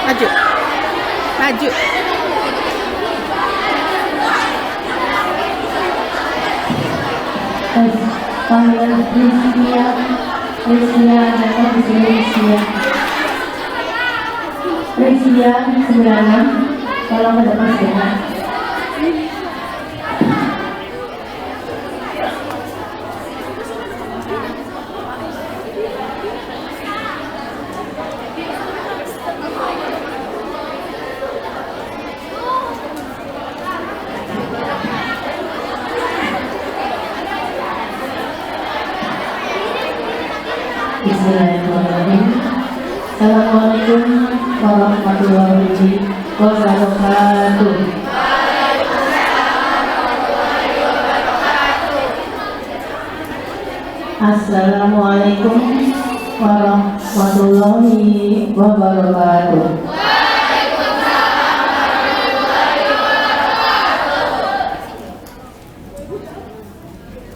Maju. Maju. Panggilan Prisia datang di sini Prisia 96, tolong ke depan sebentar. Bismillahirrahmanirrahim. Assalamualaikum warahmatullahi wabarakatuh. Assalamualaikum warahmatullahi wabarakatuh.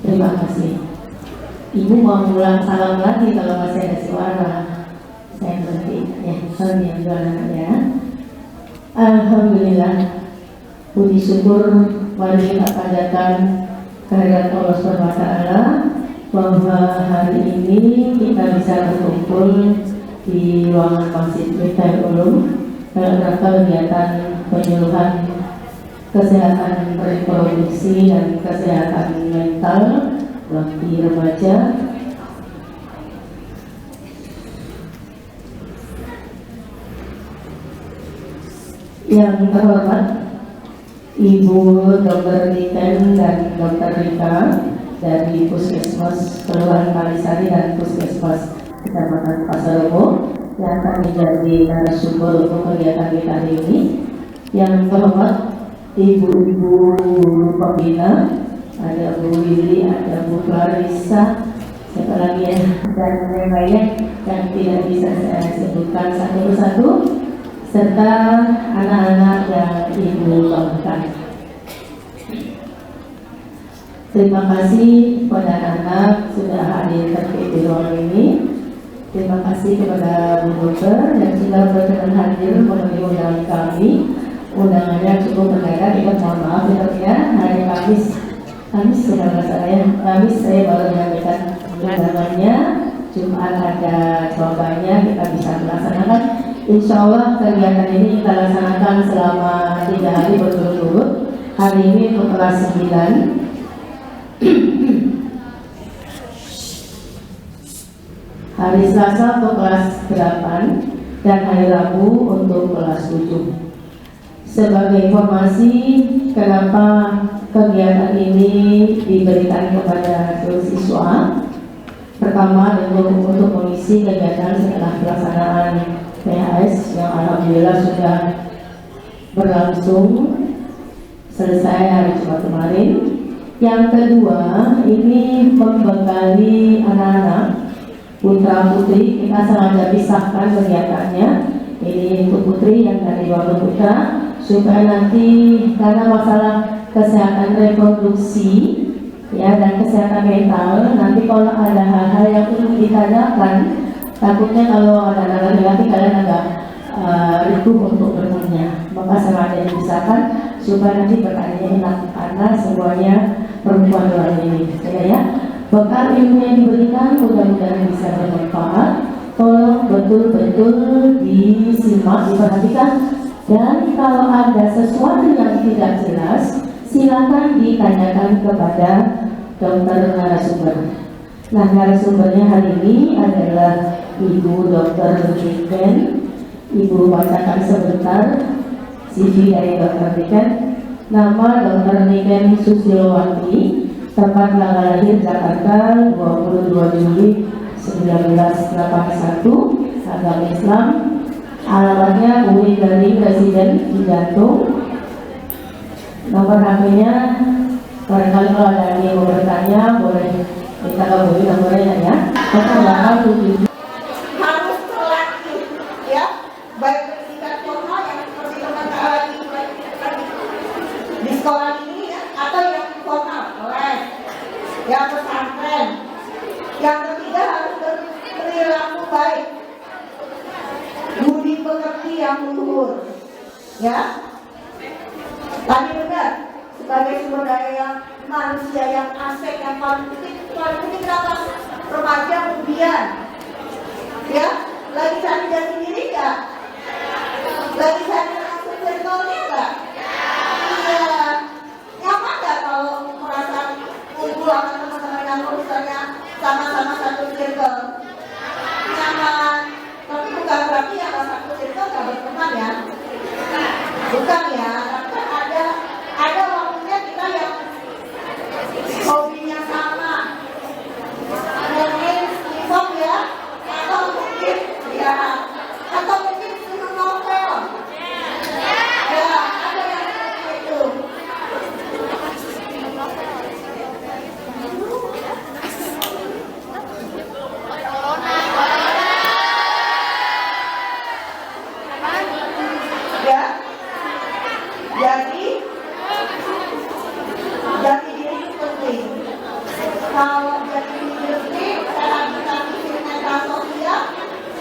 Terima kasih. Ibu mau ulang salam lagi kalau masih ada suara. Saya berhenti ya, alhamdulillah. Alhamdulillah, puji syukur mari kita panjatkan kehadirat Allah Subhanahu wa taala bahwa hari ini kita bisa berkumpul di ruangan Masjid Miftahul Ulum dalam rangka kegiatan penyuluhan kesehatan reproduksi dan kesehatan mental bagi remaja. Yang terhormat Ibu Dr. Niken dan Dr. Rika dari Puskesmas Kelurahan Kalisari dan Puskesmas Kecamatan Pasar Rebo yang akan menjadi narasumber untuk kegiatan kita hari ini. Yang terhormat Ibu-ibu pembina, ada Bu Willy, ada Bu Clarissa, siapa lagi ya, dan lain-lain yang tidak bisa saya sebutkan satu persatu, serta anak-anak yang Ibu banggakan. Terima kasih kepada anak-anak sudah hadir terkait di ruangan ini. Terima kasih kepada Bu Dokter yang sudah berkenan hadir memenuhi undangan kami. Undangannya cukup mendadak, kita mohon maaf ya, hari Kamis sudah saya baru menyampaikan undangannya. Jumat ada jawabannya, kita bisa melaksanakan. Insya Allah kegiatan ini kita laksanakan selama 3 hari berturut-turut. Hari ini untuk kelas 9, hari Selasa untuk kelas 8, dan hari Rabu untuk kelas 7. Sebagai informasi kenapa kegiatan ini diberikan kepada siswa, pertama untuk mengisi kegiatan setelah pelaksanaan PHS yang alhamdulillah sudah berlangsung selesai hari Jumat kemarin. Yang kedua, ini membekali anak-anak putra putri, kita sengaja pisahkan kegiatannya. Ini untuk putri yang dari Wabah Putra, supaya nanti karena masalah kesehatan reproduksi ya dan kesehatan mental, nanti kalau ada hal-hal yang ingin ditanyakan, takutnya kalau ada anak laki-laki kalian agak ribut untuk bertanya, maka sengaja dipisahkan supaya nanti bertanya enak karena semuanya perempuan luar ini ya. Bekal ilmu yang diberikan mudah-mudahan bisa bermanfaat. Tolong betul-betul disimak, diperhatikan, dan kalau ada sesuatu yang tidak jelas silakan ditanyakan kepada dokter narasumber. Nah, narasumbernya hari ini adalah Ibu Dr. Niken. Ibu bacakan sebentar CV dari Dr. Niken. Nama Dr. Niken Susilowati, tempat tanggal lahir Jakarta 22 Juli 1981, agama Islam, alamatnya UIN dari Presiden di Jantung. Nomor HP-nya barangkali kalau ada yang mau bertanya boleh kita hubungi nomornya ya. 0877 harus terlatih ya, baik pendidikan formal yang seperti teman-teman di sekolah ini ya, atau yang formal, les, yang pesantren. Yang ketiga harus berperilaku baik, budi pekerti ya, yang luhur. Ya, tadi benar, sebagai sumber daya manusia yang asik, yang paling penting kenapa remaja kemudian, ya, lagi cari jati diri nggak? Lagi cari masuk circle-nya nggak? Iya, nyaman nggak kalau merasa kumpul sama teman-teman yang misalnya sama-sama satu circle? Nyaman, tapi bukan berarti yang satu circle nggak berteman ya. Bukan ya, tapi ada waktunya kita yang hobinya sama, mungkin hip-hop ya, atau mungkin film novel, ya ada yang seperti itu. Ya. Jadi jati diri itu penting. Kalau jati diri cara kita bikin mental sosial,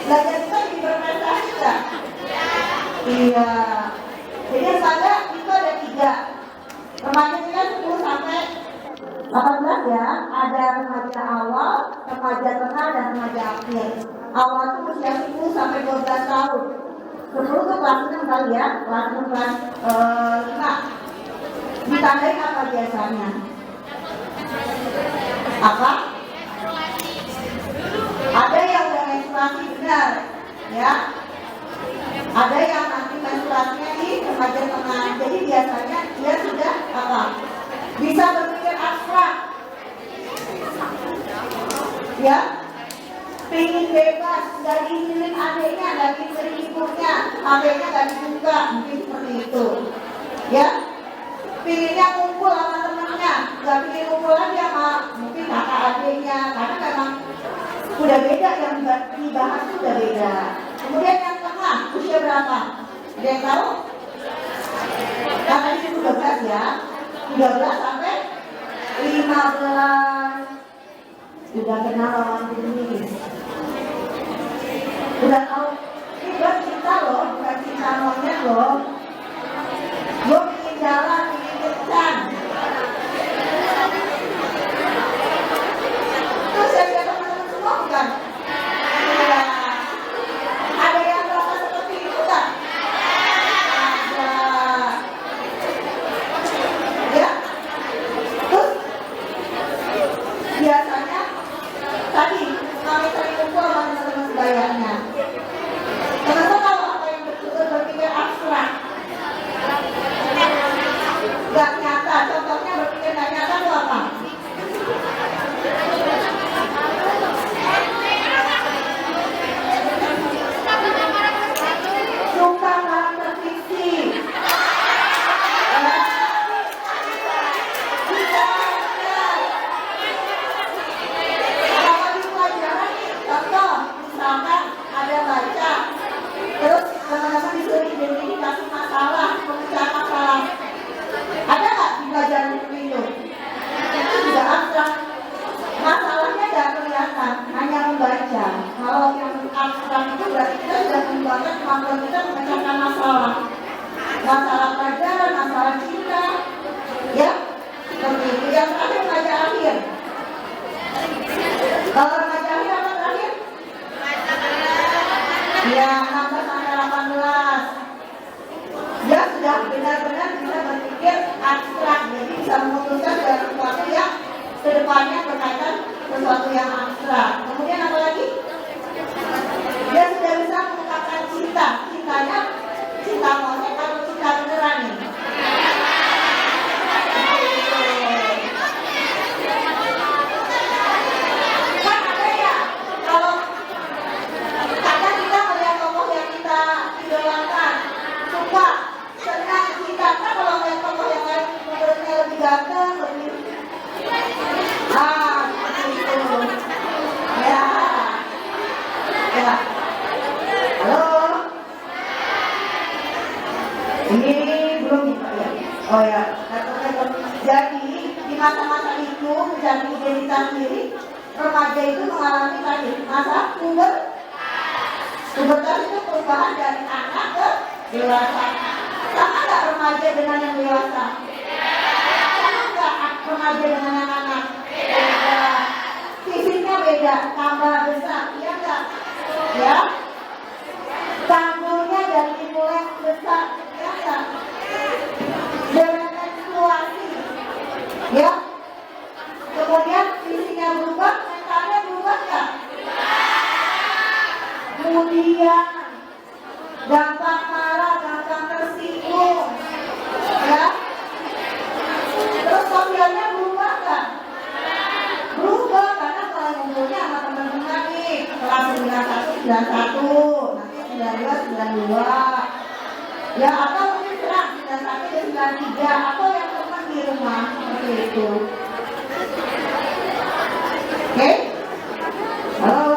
belajar kita jadi berprestasi nggak? Iya. Jadi saja itu ada 3. Remaja kita 10 sampai 18 ya. Ada remaja awal, remaja tengah, dan remaja akhir. Awal itu usia 10 sampai 12 tahun. 10 itu kelas 6 kali ya, kelas 6, kelas 5. Ditandain apa biasanya? Apa? Ada yang udah menstruasi benar, ya. Ada yang nanti menstruasinya di remaja tengah. Jadi biasanya dia sudah apa? Bisa berpikir abstrak, ya. Pengen bebas, gak diizinin adiknya, gak diizinin ibunya, adiknya gak dibuka, mungkin seperti itu, ya. Pengennya kumpul sama temennya, gak pengen kumpul lagi sama mungkin kakak adiknya, karena memang udah beda, yang dibahas udah beda. Kemudian yang tengah, usia berapa? Ada yang tahu? Karena ini 12 ya, 13 sampai 15. Udah kenal lawan jenis. Udah tahu, ini buat cinta loh, bukan cinta monyet loh. Gue ingin jalan, ingin kencan. Terus saya lihat teman-teman semua bukan? Iya. Ada yang merasa seperti itu kan? Ada. Ya. Terus biasanya tadi kami sering kumpul sama teman-teman sebayanya. Kenapa kalau apa yang betul-betul berpikir abstrak, gak nyata? Contohnya berpikir gak nyata itu apa? Suka karakter fiksi. Kalau di pelajaran nih, contoh, misalkan ada baca, terus teman-teman disuruh identifikasi masalah, pemecahan masalah. Ada nggak di pelajaran itu? Itu juga abstrak. Masalahnya nggak kelihatan, hanya membaca. Kalau yang abstrak itu berarti kita sudah mengembangkan kemampuan kita memecahkan masalah. Masalah pelajaran, masalah cinta, ya seperti itu. Yang terakhir remaja akhir. Kalau remaja akhir apa terakhir? Ya 16 sampai 18. Dia sudah benar-benar bisa berpikir abstrak, jadi bisa memutuskan segala sesuatu yang kedepannya berkaitan sesuatu yang abstrak. Kemudian apa lagi? Dia sudah bisa mengungkapkan cinta. Cintanya cinta monyet atau cinta beneran nih? Kan ada ya, kalau kadang kita melihat tokoh yang kita idolakan, suka, senang, cinta. Kan kalau melihat tokoh yang lain menurutnya lebih ganteng, lebih seperti itu. Ya. Ya. Halo. Ini belum bisa ya. Oh ya. Jadi di masa-masa itu menjadi identitas diri, remaja itu mengalami tadi masa pubertas itu perubahan dari anak ke Dewasa. Sama nggak remaja dengan yang dewasa? Sama nggak remaja dengan anak-anak? Beda. Fisiknya beda, tambah besar, iya nggak? Ya. Tanggulnya dari mulai besar, iya nggak? Dengan menstruasi, ya. Kemudian fisiknya berubah, mentalnya berubah nggak? Kemudian gampang marah, gampang tersinggung, ya. Terus sosialnya berubah nggak? Berubah karena kalau ngumpulnya sama teman-teman nih kelas 91, 91, nanti 92, 92, ya atau mungkin serang 91 dan 93 atau yang teman di rumah seperti itu. Oke? Halo?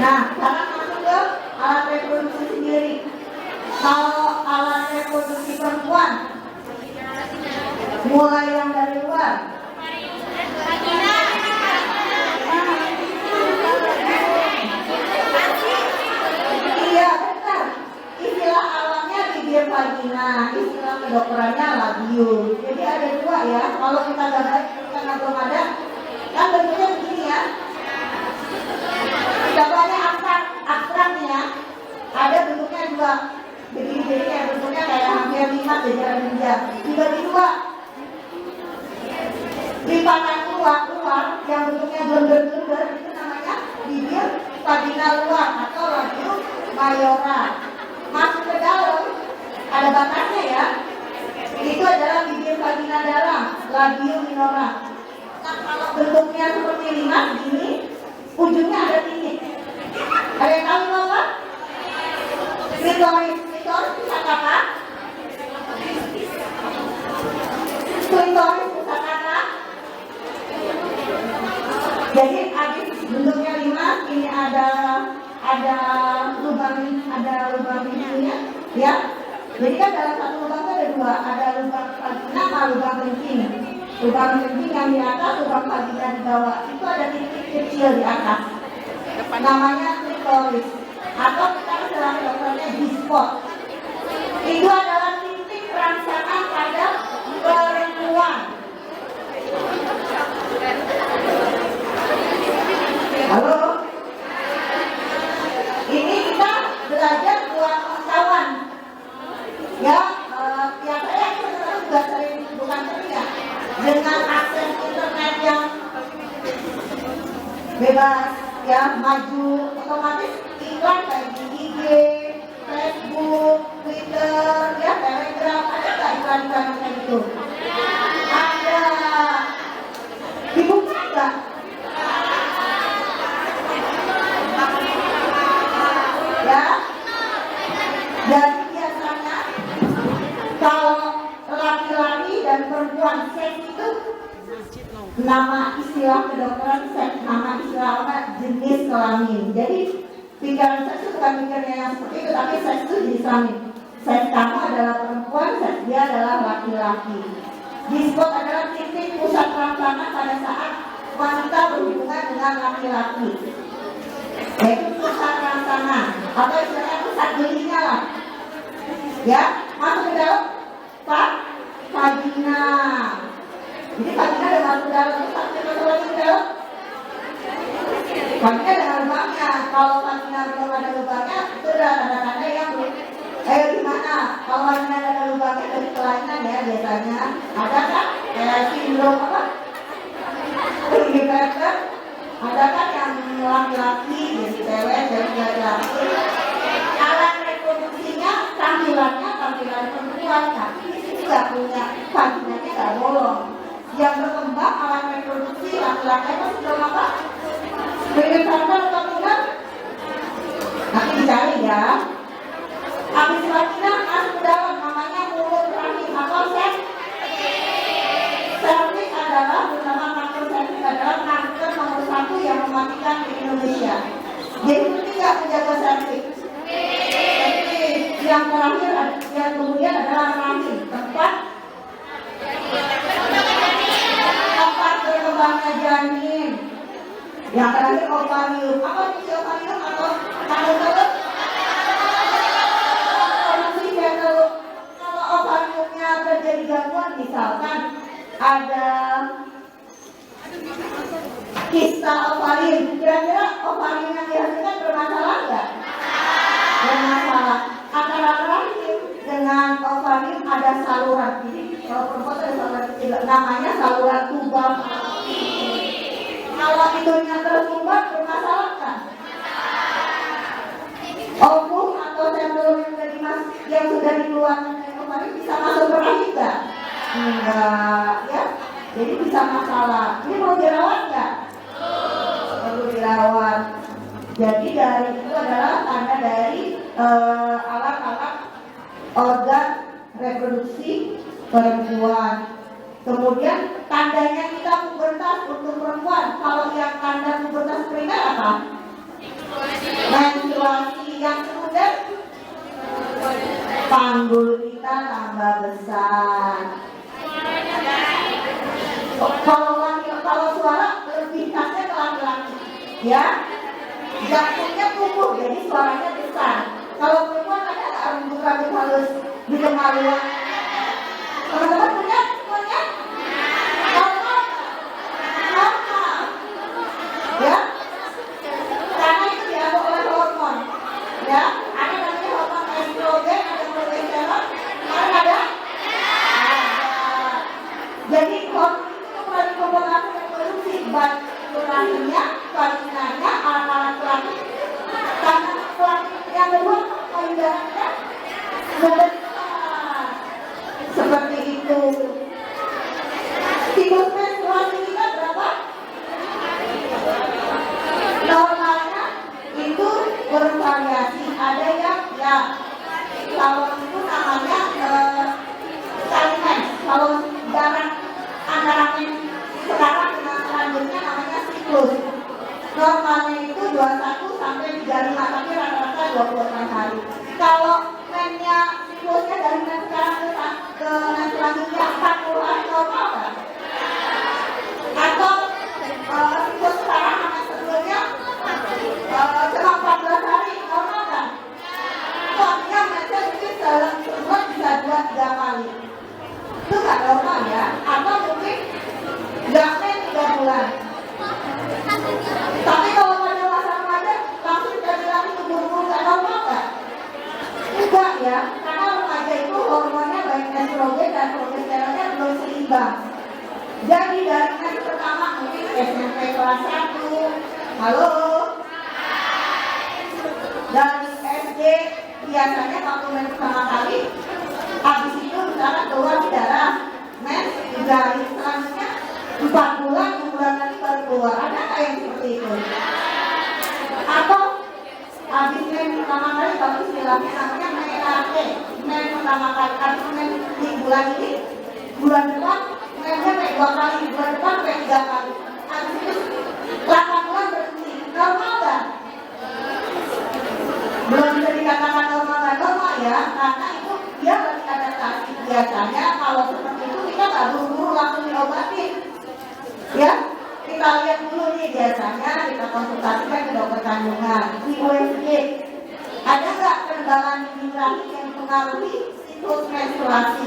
Nah, sekarang masuk ke alat reproduksi sendiri. Kalau alat reproduksi perempuan, mulai yang dari luar. Iya, benar. Istilah alamnya bibir vagina, istilah kedokterannya labium. Jadi ada dua ya. Kalau kita gambar, karena belum ada, kan bentuknya begini ya. Contohnya abstrak nih ya. Ada bentuknya dua. Jadi kayak bentuknya kayak hampir 5 jajaran meja. Dibagi dua. Lipatan luar yang bentuknya geler-geler itu namanya bibir vagina luar atau labium mayora. Masuk ke dalam ada batasnya ya. Itu adalah bibir vagina dalam, labium minora. Nah, kalau bentuknya seperti 5 gini, ujungnya ada titik. Ada yang tahu apa? Klitoris itu apa? Klitoris pusat apa? Jadi habis bentuknya 5, ini ada lubang pintunya, ya. Jadi kan dalam satu lubang itu ada dua, ada lubang vagina sama lubang kencing. Lubang kencing yang di atas, lubang vagina di bawah. Itu ada titik kecil di atas. Namanya klitoris. Atau kita istilah dokternya G-spot. Itu adalah titik rangsangan pada perempuan. Halo. Ini kita belajar buat pengetahuan. Ya, saya juga sering, bukan sering ya, dengan akses internet yang bebas, ya, maju, otomatis iklan kayak di IG, Facebook, Twitter, ya, Telegram, ada nggak iklan-iklan kayak gitu? Ada. Dibuka nggak? Ya. Jadi biasanya kalau laki-laki dan perempuan seks itu nama istilah kedokteran seks, nama istilah apa? Jenis kelamin. Jadi pikiran seks itu bukan pikirnya yang seperti itu, tapi seks itu jenis kelamin. Seks kamu adalah perempuan, seks dia adalah laki-laki. G-spot adalah titik pusat rangsangan pada saat wanita berhubungan dengan laki-laki. Yaitu pusat rangsangan atau istilahnya pusat gelinya lah. Ya, masuk ke dalam vagina. Jadi vagina ada masuk ke dalam, masuk ke dalam. Vagina ada lubangnya. Kalau vagina belum ada lubangnya, itu udah tanda-tanda yang belum. Gimana? Kalau vagina ada lubangnya dari kelainan ya biasanya. Ada kan? Kayak sindrom apa? Gimana? Ada kan yang laki-laki, jadi cewek, laki-laki. Alat reproduksinya, tampilan perempuan, tapi di sini nggak punya, vaginanya nggak bolong. Yang berkembang alat reproduksi laki-laki itu sudah apa? Berikan sampel atau tidak? Nanti dicari ya. Habis vagina masuk ke dalam, namanya mulut rahim atau seks. Cervix adalah bersama kanker cervix adalah kanker nomor 1 yang mematikan di Indonesia. Jadi penting nggak menjaga cervix? Yang terakhir yang kemudian adalah rahim, tempat berkembangnya janin. Yang terakhir ovarium. Apa itu ovarium atau kandung telur? terjadi gangguan, misalkan ada kista ovarin, kira-kira ovarin yang dihasilkan bermasalah nggak? Bermasalah. Antara rahim dengan ovarin ada saluran. Jadi kalau perempuan ada saluran kecil, namanya saluran tubal. Kalau itunya tersumbat bermasalah nggak? Ovum atau sperma yang sudah dikeluarkan dari ovarin bisa masuk ke rahim nggak? Enggak, ya. Jadi bisa masalah. Ini mau dirawat nggak? Perlu dirawat. Jadi dari itu adalah tanda dari alat-alat organ reproduksi perempuan. Kemudian tandanya kita pubertas untuk perempuan. Kalau yang tanda pubertas primer apa? Menstruasi. Yang sekunder, panggul kita tambah besar. Kalau suara lebih khasnya ke laki-laki, ya. Jantungnya tumbuh, jadi suaranya besar. Kalau perempuan ada nggak rambut-rambut halus di kemaluan? Teman-teman punya semuanya? Normal, ya. Karena itu diatur oleh hormon, ya. Ada namanya hormon estrogen, ada progesteron, ada. Jadi hormon itu melalui komponen reproduksi, baik kelaminnya, vaginanya, alat-alat kelamin, karena kelamin yang kedua payudaranya membesar, seperti itu. Siklus menstruasi kita berapa? Normalnya itu bervariasi. Ada yang ya kalau itu namanya salimen. Kalau darah antara sekarang dengan selanjutnya namanya siklus. Normalnya itu 21 sampai 35, tapi rata-rata 26 hari. Kalau mennya siklusnya dari men sekarang ke men selanjutnya 40 hari normal kan? Atau siklus sekarang sama sebelumnya cuma 14 hari normal kan? Itu artinya mennya mungkin sebulan bisa 2-3 kali. Itu nggak normal ya? Atau mungkin nggak men 3 bulan. Tapi kalau pada masa remaja langsung kita bilang itu buru-buru nggak normal nggak? Enggak ya, karena remaja itu hormonnya baik estrogen dan progesteronnya belum seimbang. Jadi dari men pertama mungkin SMP kelas 1, halo. Dari SD biasanya waktu men pertama kali, habis itu misalnya keluar darah, men 3 hari selanjutnya 4 bulan, 6 bulan lagi baru keluar. Ada nggak yang seperti itu? Atau habis men pertama kali, kalau istilahnya namanya menate, men pertama kali, habis men di bulan ini, bulan depan mennya kayak 2 kali, bulan depan kayak 3 kali. Habis itu 8 bulan berhenti. Normal nggak? Belum bisa dikatakan normal dan normal ya, karena itu dia lagi adaptasi. Biasanya kalau seperti itu kita nggak buru-buru langsung diobatin. Ya, kita lihat dulu nih, biasanya kita konsultasikan ke dokter kandungan, di USG. Ada nggak kendala di rahim yang mempengaruhi siklus menstruasi?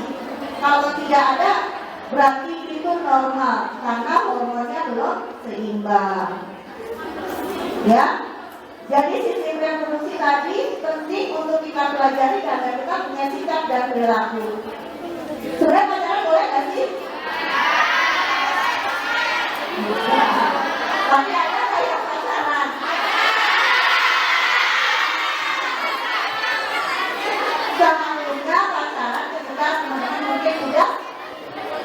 Kalau tidak ada, berarti itu normal karena hormonnya belum seimbang. Ya, jadi sistem reproduksi tadi penting untuk kita pelajari karena kita punya sikap dan perilaku. Sebenarnya pacaran boleh nggak sih? Tapi ada kayak pacaran. Jangan lupa pacaran ketika teman-teman mungkin sudah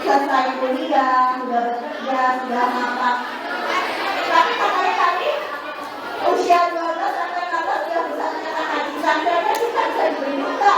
selesai kuliah, sudah bekerja, sudah mapan. Tapi katanya tadi usia 12 sampai 16 sudah bisa menyatakan sampai kita bisa diberi muka.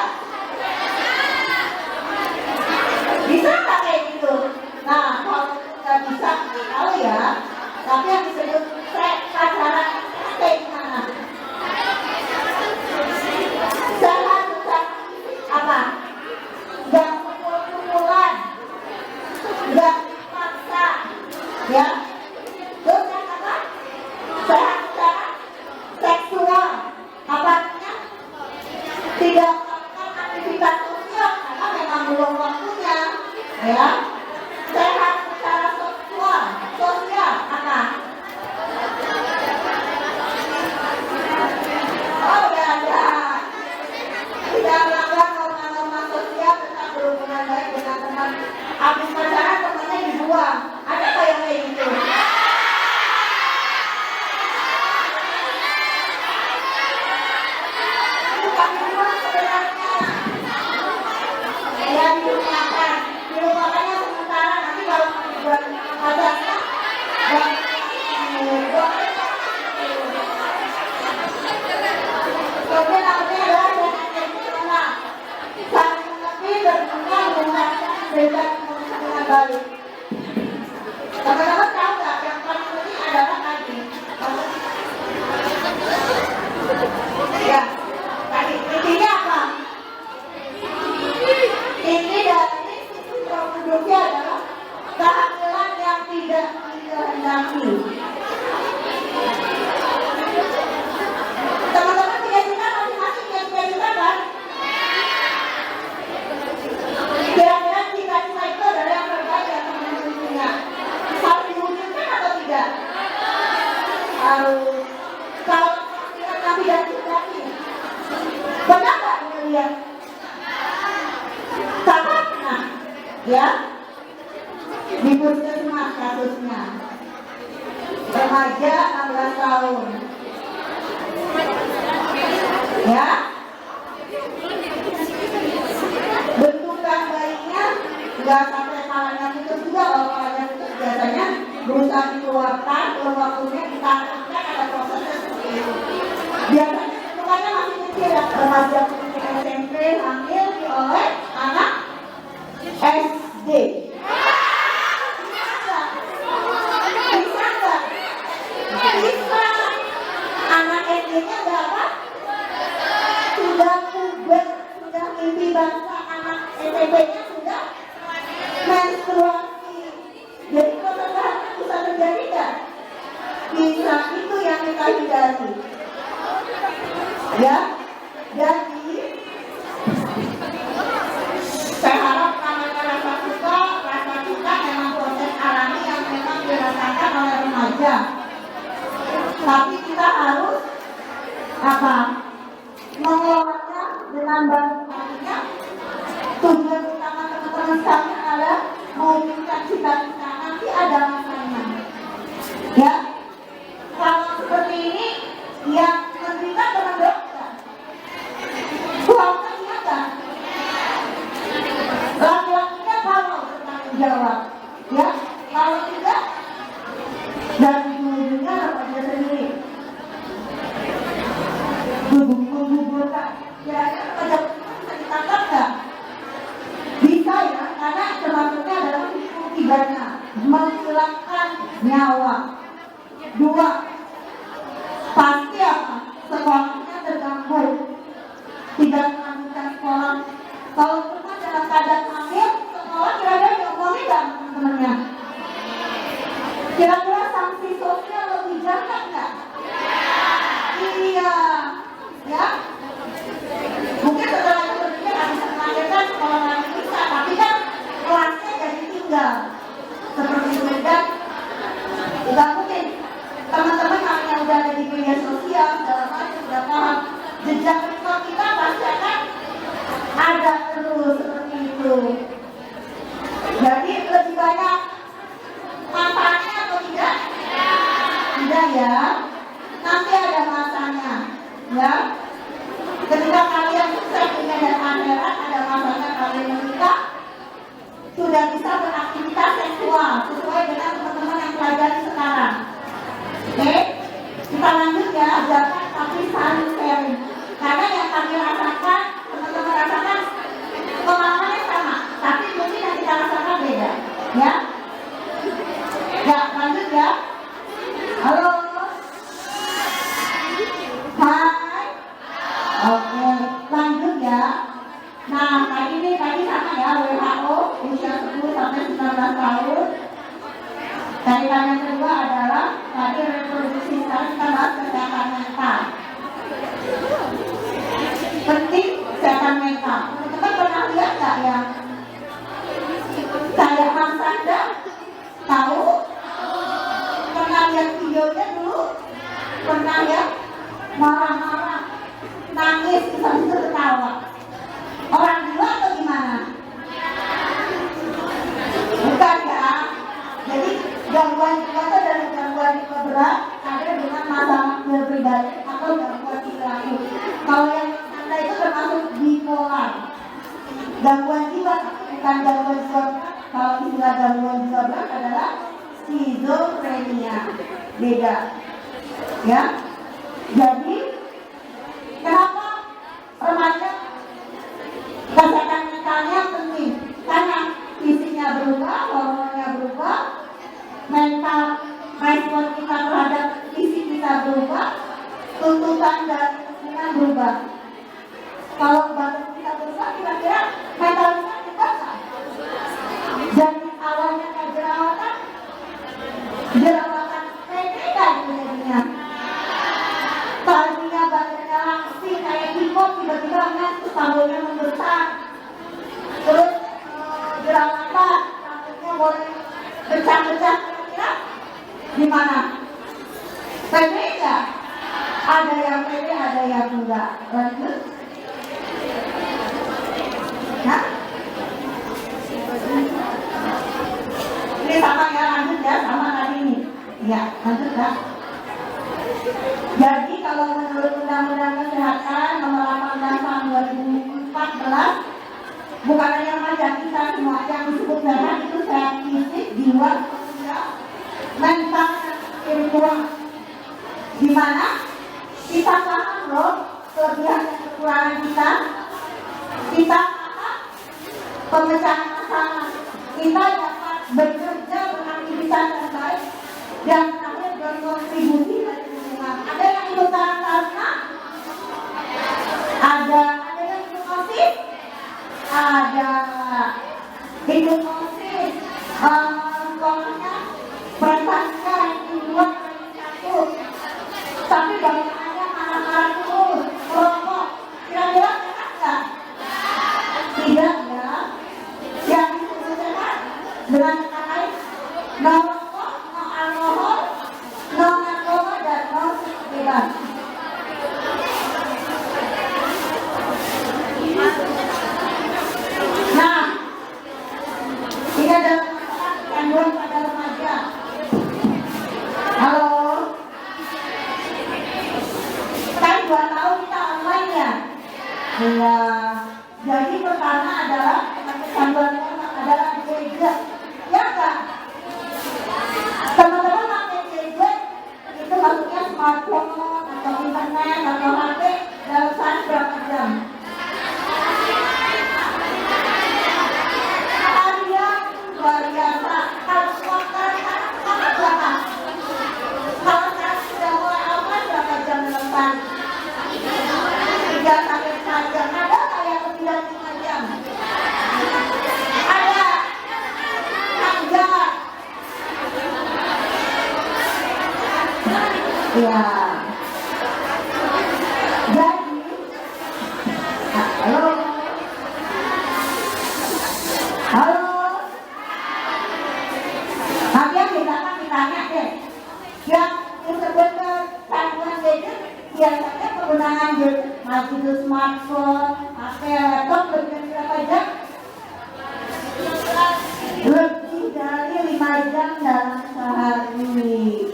harus kalau tapi dan laki benar nggak lihat sama nah ya di puskesmas kasusnya remaja 16 tahun ya bentukan bayinya nggak sampai kalanya putus juga. Kalau kalanya putus biasanya berusaha dikeluarkan, belum waktunya ditarik, ada prosesnya seperti itu. Biasanya bentukannya masih kecil ya, remaja SMP hamil oleh anak SD. Bisa nggak? Bisa. Anak SD-nya berapa? Sudah puber, sudah mimpi bangsa. Anak SMP-nya sudah menstruasi. Jadi kesalahan bisa terjadi nggak? Bisa, itu yang kita hindari. Ya, jadi saya harap namanya rasa suka memang proses alami yang memang dirasakan oleh remaja. Tapi kita harus apa? Mengelolanya dengan baik-baiknya. Tujuan utama teman-teman sekalian adalah mewujudkan cita-cita. Nanti ada masanya. Ya, kalau seperti ini, yang menderita teman dokter. Suaminya iya kan? Laki-lakinya kalau bertanggung jawab, ya, kalau tidak, dan ujung-ujungnya remaja sendiri. Menggugurkan, kira-kira remaja bisa ditangkap nggak? Bisa ya, karena termasuknya adalah akibatnya menghilangkan nyawa. Dua, pasti apa? Sekolahnya terganggu, tidak melanjutkan sekolah. Kalau pernah dalam keadaan hamil, sekolah kira-kira diomongin nggak teman-temannya? Kira-kira sanksi sosial lebih jahat nggak? Iya, ya. Mungkin setelah itu dia nggak bisa melahirkan sekolah lagi bisa, tapi kan kelasnya jadi tinggal. Seperti itu dan tidak mungkin teman-teman yang udah ada di media sosial dalam hal sudah paham jejak rekam kita pasti akan ada terus seperti itu. Jadi lebih banyak manfaatnya atau tidak? Tidak ya. Nanti ada masanya, ya. Ketika kalian sukses dunia dan akhirat, ada masanya kalian menikah, sudah bisa beraktivitas seksual sesuai dengan teman-teman yang pelajari sekarang. Oke, kita lanjut ya, jangan tapi saling sharing. Karena yang kami rasakan, teman-teman rasakan pengalamannya sama, tapi mungkin yang kita rasakan beda, ya. Ya, lanjut ya. Halo. Hai. Oke, lanjut ya. Nah, tadi sama ya, WHO usia 10 sampai 19 tahun. Kaitan yang kedua adalah tadi reproduksi, sekarang kita bahas kesehatan mental. Penting kesehatan mental. Teman-teman pernah lihat nggak ya? Kayak Mas Sanda, tahu? Pernah lihat videonya dulu? Pernah ya? Marah-marah, nangis, bisa-bisa ketawa. Orang gila atau gimana? Bukan ya. Jadi gangguan jiwa itu dari gangguan jiwa berat ada dengan masalah pribadi atau gangguan perilaku. Kalau yang Anda itu termasuk bipolar. Gangguan jiwa bukan gangguan jiwa. Kalau istilah gangguan jiwa berat adalah skizofrenia. Beda. Ya. Jadi kenapa remaja kesehatan mentalnya penting? Karena fisiknya berubah, hormonnya berubah, mental respon kita terhadap fisik kita berubah, tuntutan dan lingkungan berubah. Kalau badan kita berubah, kira-kira mental kita berubah nggak? Jadi awalnya kayak jerawatan pendek kan jadinya. Tadinya badannya langsing kayak hipok, tiba-tiba terus tanggulnya membesar, terus jerawatan, rambutnya boleh pecah-pecah, kira-kira gimana? Pede nggak? Ada yang pede, ada yang enggak. Lanjut. Nah, ini sama ya, lanjut ya, sama tadi ini. Ya, lanjut ya. Jadi kalau menurut Undang-Undang Kesehatan Nomor 18 Tahun 2014, bukan hanya pajak kita semua yang disebut sehat itu sehat fisik, jiwa, sosial, mental, dan spiritual. Di mana kita paham loh kelebihan dan kekurangan kita. Kita paham pemecahan masalah. Kita dapat bekerja beraktivitas yang baik dan terakhir berkontribusi bagi lingkungan. Ada yang ikut karena ada yang ikut OSIS, ada ikut OSIS, sekolahnya prestasinya ranking 2, ranking 1. Tapi bagaimana anak-anak terus merokok? Kira-kira sehat nggak? Tidak ya. Yang disebut sehat dengan kata lain, no rokok, no alkohol, no narkoba, dan no bebas. Nah, ini adalah masalah kecanduan pada remaja. Halo, kan 2 tahun kita online ya? Iya. Jadi pertama adalah kecanduan adalah gadget, ya kan? Teman-teman pakai gadget itu maksudnya smartphone atau internet atau HP dalam sehari berapa jam? Harian luar biasa. Kalau sekolah anak berapa? Kalau sekarang sudah mulai online berapa jam dalam sehari? 3 sampai 4 jam. Ada nggak yang lebih dari 5 jam? Ada. Enggak. Ya. Jadi, halo. Halo. Nanti yang ditanya deh. Yang disebut kecanduan gadget biasanya penggunaan gadget, masih itu smartphone, HP, laptop lebih berapa jam? Lebih dari 5 jam dalam sehari.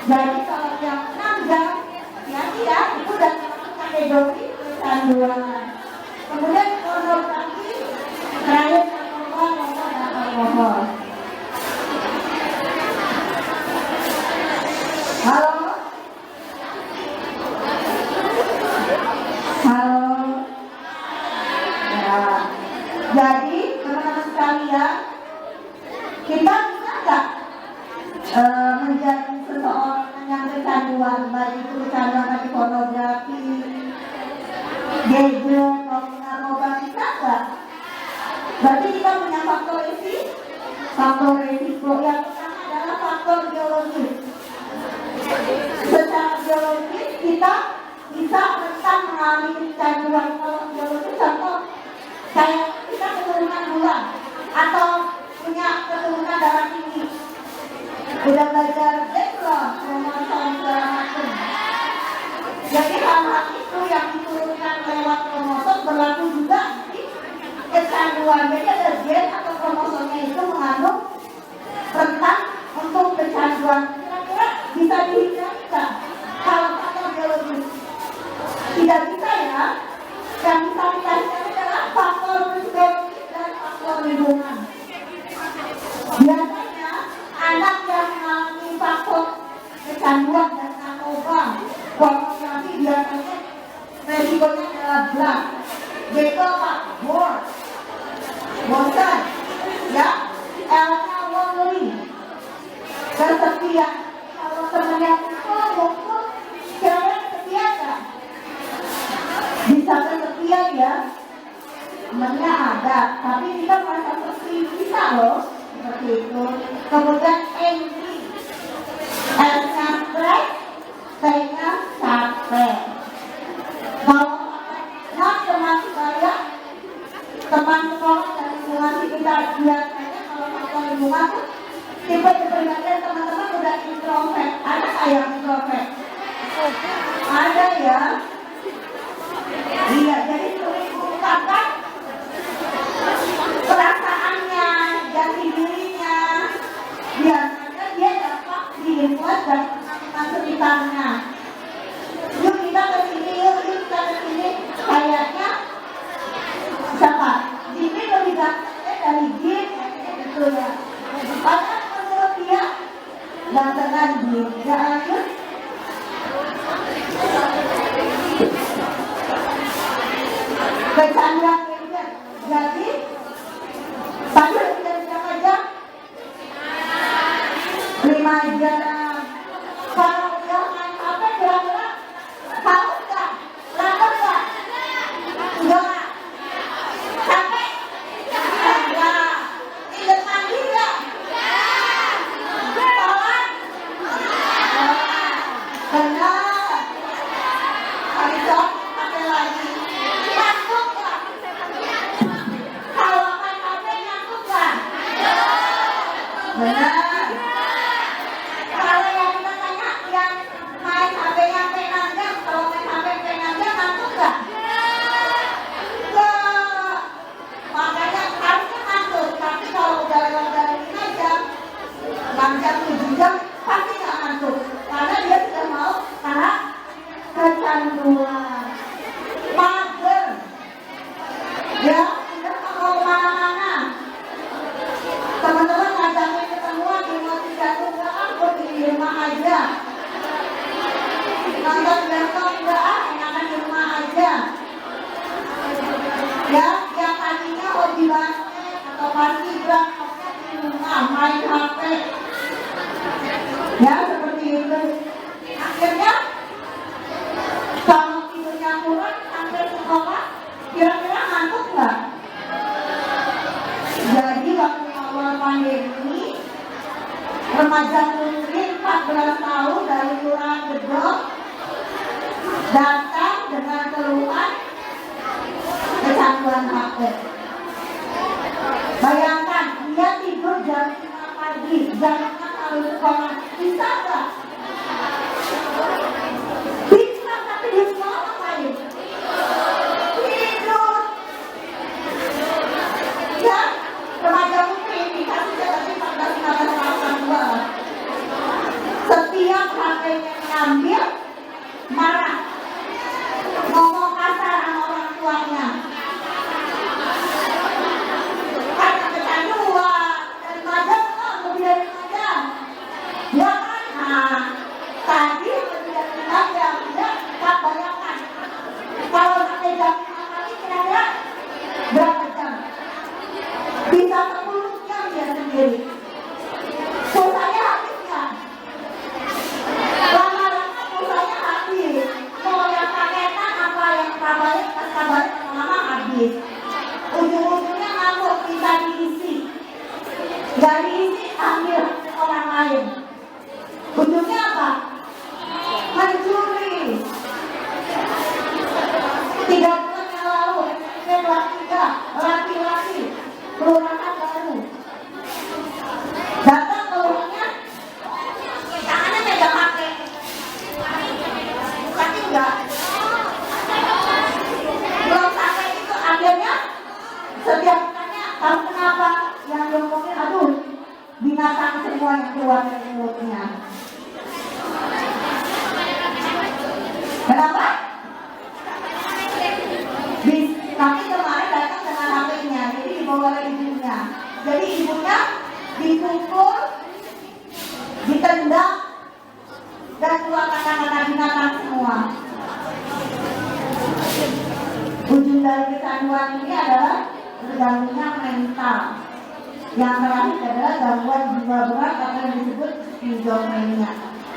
Jadi kalau yang 6 jam, ya itu udah termasuk kategori kecanduan. Kemudian pornografi, terakhir narkoba, rokok, dan alkohol. Halo? Halo? Ya. Jadi teman-teman sekalian, kita bisa nggak menjadi seseorang yang kecanduan, baik itu kecanduan dari pornografi, gadget, maupun narkoba, bisa nggak? Berarti kita punya faktor resiko. Yang pertama adalah faktor biologis. Secara biologis kita bisa rentan mengalami kecanduan. Kalau biologis contoh, kayak kita keturunan gula atau punya keturunan darah tinggi. Udah belajar belum kromosom segala macam. Jadi hal-hal itu yang diturunkan lewat kromosom berlaku juga di kecanduan. Jadi ada gen atau kromosomnya itu mengandung rentan untuk kecanduan. Kira-kira bisa dihindari nggak? Kalau faktor biologis tidak bisa ya. Yang bisa dihindari adalah faktor psikologis dan faktor lingkungan. Biasanya anak yang mengalami faktor kecanduan dan narkoba, pornografi biasanya resikonya adalah berat, beta pak, bosan, ya, L-nya lonely, kesepian. Kalau temannya mukul, kira-kira kesepian nggak? Bisa kesepian ya, temannya ada, tapi kita merasa sepi, bisa loh. Seperti itu. Kemudian angry, S-nya stres, T-nya capek. Kalau teman sebaya, teman sekolah dan lingkungan sekitar biasanya kalau faktor lingkungan tipe kepribadian teman-teman udah introvert. Ada nggak yang introvert? Ada ya? Iya, jadi tulis ungkapkan perasaannya, jati dirinya. Biasanya dia dapat diinfluence dan teman sekitarnya. Yuk kita ke sini, yuk kita ke sini. Kayaknya siapa? Jimmy lebih gantengnya dari Jim, gitu ya. Padahal menurut dia gantengan Jim. Ya lanjut. Kecanduan gadget. Jadi tadi sudah berapa jam? 5 jam. Kalau udah main HP kira-kira haus nggak? Lapar nggak? Enggak. Capek? Enggak. Ingat mandi nggak? Sholat? Benar. Hari sholat pakai lagi. Ngantuk nggak? Kalau main HP ngantuk nggak? Benar. Kalau yang kita tanya yang main HP yang pengen, kalau main HP pengen ngantuk nggak? Enggak. Makanya harusnya ngantuk. Tapi kalau udah lewat dari 5 jam, 6 jam, 7 jam, pasti nggak ngantuk. Karena dia sudah mau karena kecanduan. Mager. Ya, udah nggak mau kemana-mana. Teman-teman ngajakin ketemuan di mobil jatuh nggak, aku di rumah aja. Nonton bioskop nggak, enakan di rumah aja. Ya, yang tadinya hobi basket atau parkiran, di rumah main HP. Ya, seperti itu. Akhirnya kalau tidurnya kurang sampai sekolah, kira-kira ngantuk nggak? Jadi waktu awal pandemi, remaja muslim 14 tahun dari Kelurahan Gedong datang dengan keluhan kecanduan HP. Bayangkan dia tidur jam 5 pagi, jam 6 harus sekolah. Bisa nggak? Bisa, tapi di sekolah ngapain? Tidur. Ya, remaja muslim dikasih jelasin 14-15 tahun keluar. Setiap HP-nya ngambil, marah, ngomong kasar sama orang tuanya. Karena kecanduan, dan remaja kok lebih dari remaja. Ya kan? Nah, tadi lebih dari remaja, ya, tak bayangkan. Kalau sampai jam 5 pagi kira-kira berapa jam? Bisa 10 jam dia sendiri. Pulsanya habis nggak? Lama-lama pulsanya habis. Mau yang paketan apa yang kabarnya lama-lama habis. Ujung-ujungnya ngamuk, bisa diisi. Nggak diisi, ambil orang lain. Ujungnya apa? Mencuri. 3 bulan yang lalu, SMP kelas 3, laki-laki, kelurahan baru. Datang keluarnya, tangannya megang HP. Tapi enggak. Belum sampai itu akhirnya setiap tanya, kamu kenapa? Yang diomongin, aduh, binatang semua yang keluar dari mulutnya. Kenapa? Tapi kemarin datang dengan HP-nya, jadi dibawa oleh ibunya. Jadi ibunya dipukul, ditendang, dan keluar kata-kata binatang semua. Ujung dari kecanduan ini adalah terganggunya mental. Yang terakhir adalah gangguan jiwa berat atau yang disebut skizofrenia.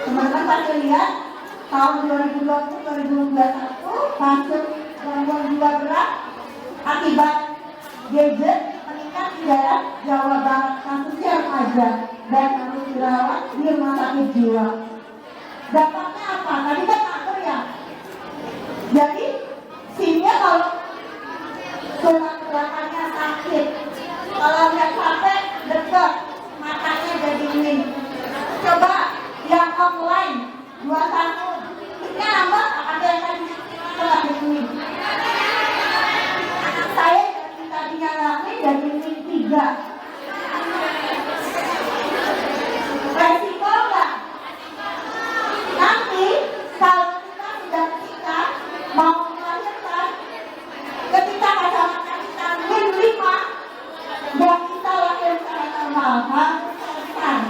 Teman-teman pasti lihat tahun 2020-2021 kasus gangguan jiwa berat akibat gadget meningkat di daerah Jawa Barat. Kasusnya remaja dan harus dirawat di rumah sakit jiwa. Dampaknya apa? Tadi kan kanker ya. Jadi SIM-nya kalau tulang belakangnya sakit, kalau lihat HP dekat, matanya jadi dingin. Coba yang online 2 tahun Ini nambah ada yang tadi telah dikirim. Saya dari tadinya rame dari week 3. Resiko enggak? Nanti kalau kita sudah kita mau melahirkan, ketika kacamata kita min 5 dan kita lahir secara normal, kan?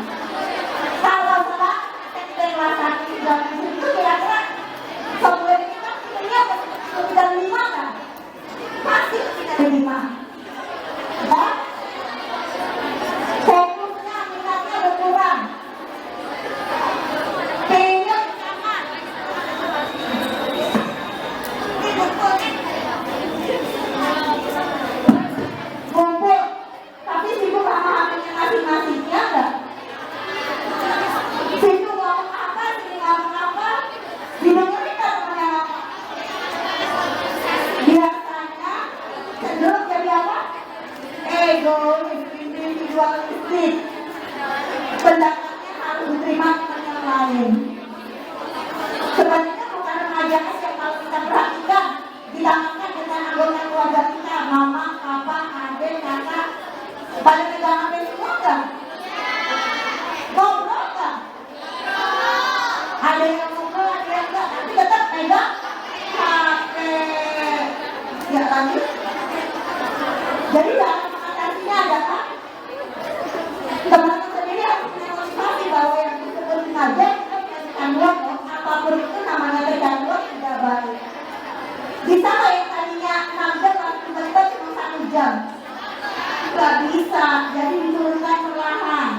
Kalau setelah kita kelas 1 dan itu kira-kira sebelum kita lihat sudah 5 kan? Masih tidak 5. Ya? Fokusnya, minatnya berkurang. Kayaknya sama. Ini betul. Kumpul, tapi sibuk sama hatinya masing-masingnya enggak? Situ ngomong apa, sini ngomong apa, didengerin nggak temennya ngomong? Biasanya cenderung jadi apa? Egois, individualistik. Pendapatnya harus diterima teman yang lain. Sebenarnya bukan remaja aja kalau kita perhatikan, ditambahkan dengan anggota keluarga kita, mama, papa, adik, kakak, pada pegang HP semua enggak? Ngobrol enggak? Ada yang ngobrol, ada yang enggak, tapi tetap pegang HP. Ya lagi. Jadi dalam mengatasinya adalah teman-teman sendiri harus punya motivasi bahwa yang disebut remaja itu punya kecanduan, apapun itu namanya kecanduan tidak baik. Bisa nggak yang tadinya 6 jam lalu tiba-tiba cuma 1 jam? Nggak bisa, jadi diturunkan perlahan.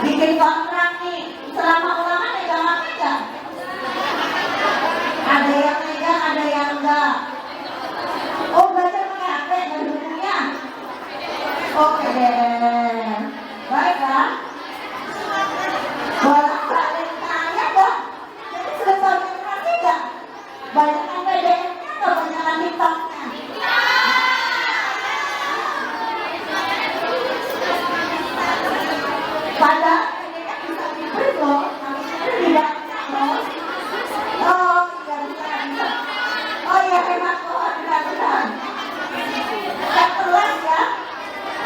Bikin kontrak nih, selama ulangan megang apa enggak? Ada yang megang, ada yang enggak. Oh, belajar pakai HP dan bukunya. Oke deh. Baiklah. Bolak-balik tanya dong. Jadi sudah konsentrasi enggak? Banyakan PDF-nya atau banyakan TikTok-nya? Padahal PDF bisa di-print loh, tapi dibaca loh. Oh, tidak bisa. Oh iya, hemat pohon, benar-benar. Kelas ya.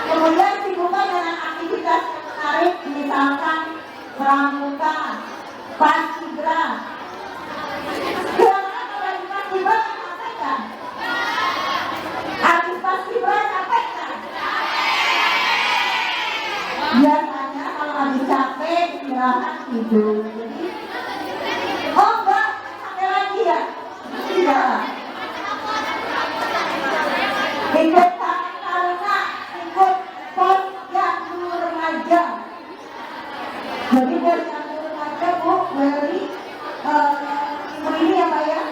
Kemudian sibukkan dengan aktivitas yang menarik, misalkan pramuka, paskibra. Kira-kira kalau lagi paskibra capek kan? Habis paskibra capek kan? Biasanya kalau habis capek istirahat tidur. Oh enggak, capek lagi ya? Tidak. Ikut karena ikut pos Yandu Remaja. Jadi pos Yandu Remaja Bu dari ibu ini ya Pak ya.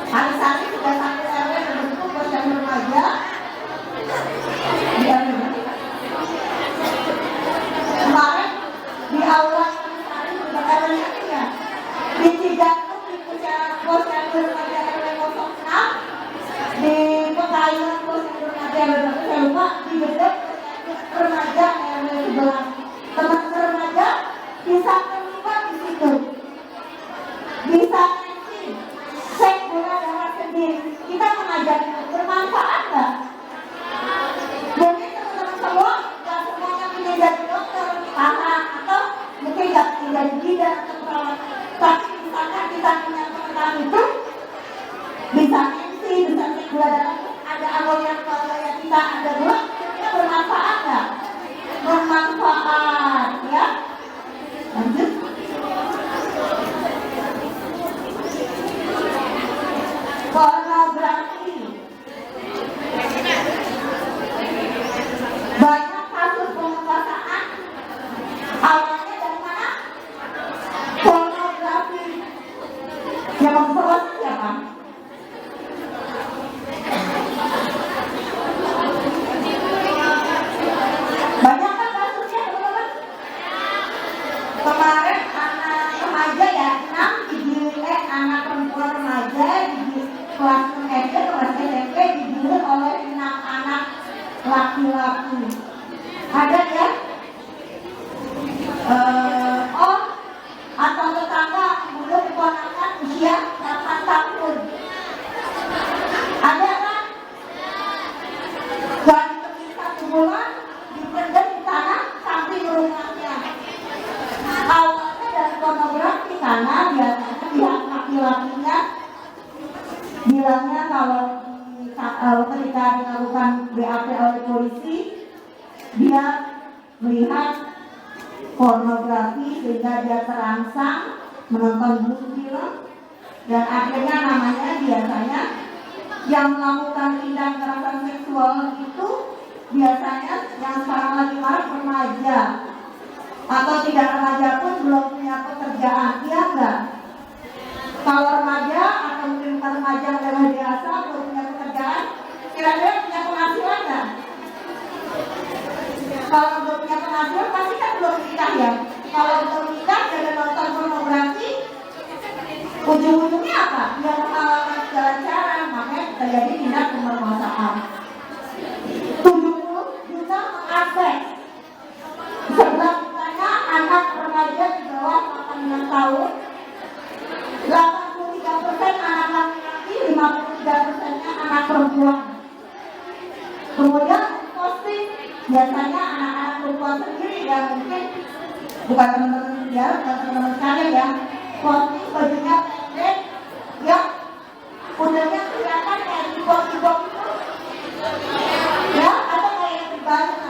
Hari-hari sudah sampai RW terbentuk pos Yandu Remaja. Kemarin di aula hari sudah sana biasanya pihak laki-lakinya bilangnya kalau ketika dilakukan BAP oleh polisi, dia melihat pornografi sehingga dia terangsang menonton film, dan akhirnya namanya biasanya yang melakukan tindak kekerasan seksual itu biasanya yang sekarang lagi marak remaja, atau tidak remaja pun belum punya pekerjaan, iya enggak? Kalau remaja atau mungkin bukan remaja yang biasa belum punya pekerjaan, kira-kira punya penghasilan nggak? Kalau belum punya penghasilan pasti kan belum nikah ya. Kalau belum nikah dan nonton pornografi, ujung-ujungnya apa? Dia mengalami segala cara, makanya terjadi tindak pemerkosaan. 70 juta mengakses. Sebelah jutanya anak remaja di bawah 8 tahun, 83% anak laki-laki, 53%-nya anak perempuan. Kemudian posting biasanya anak-anak perempuan sendiri yang mungkin bukan teman-teman dia, bukan teman-teman sekalian ya, posting bajunya pendek, ya udahnya kelihatan kayak dibok-dibok itu, ya atau kayak dibalik.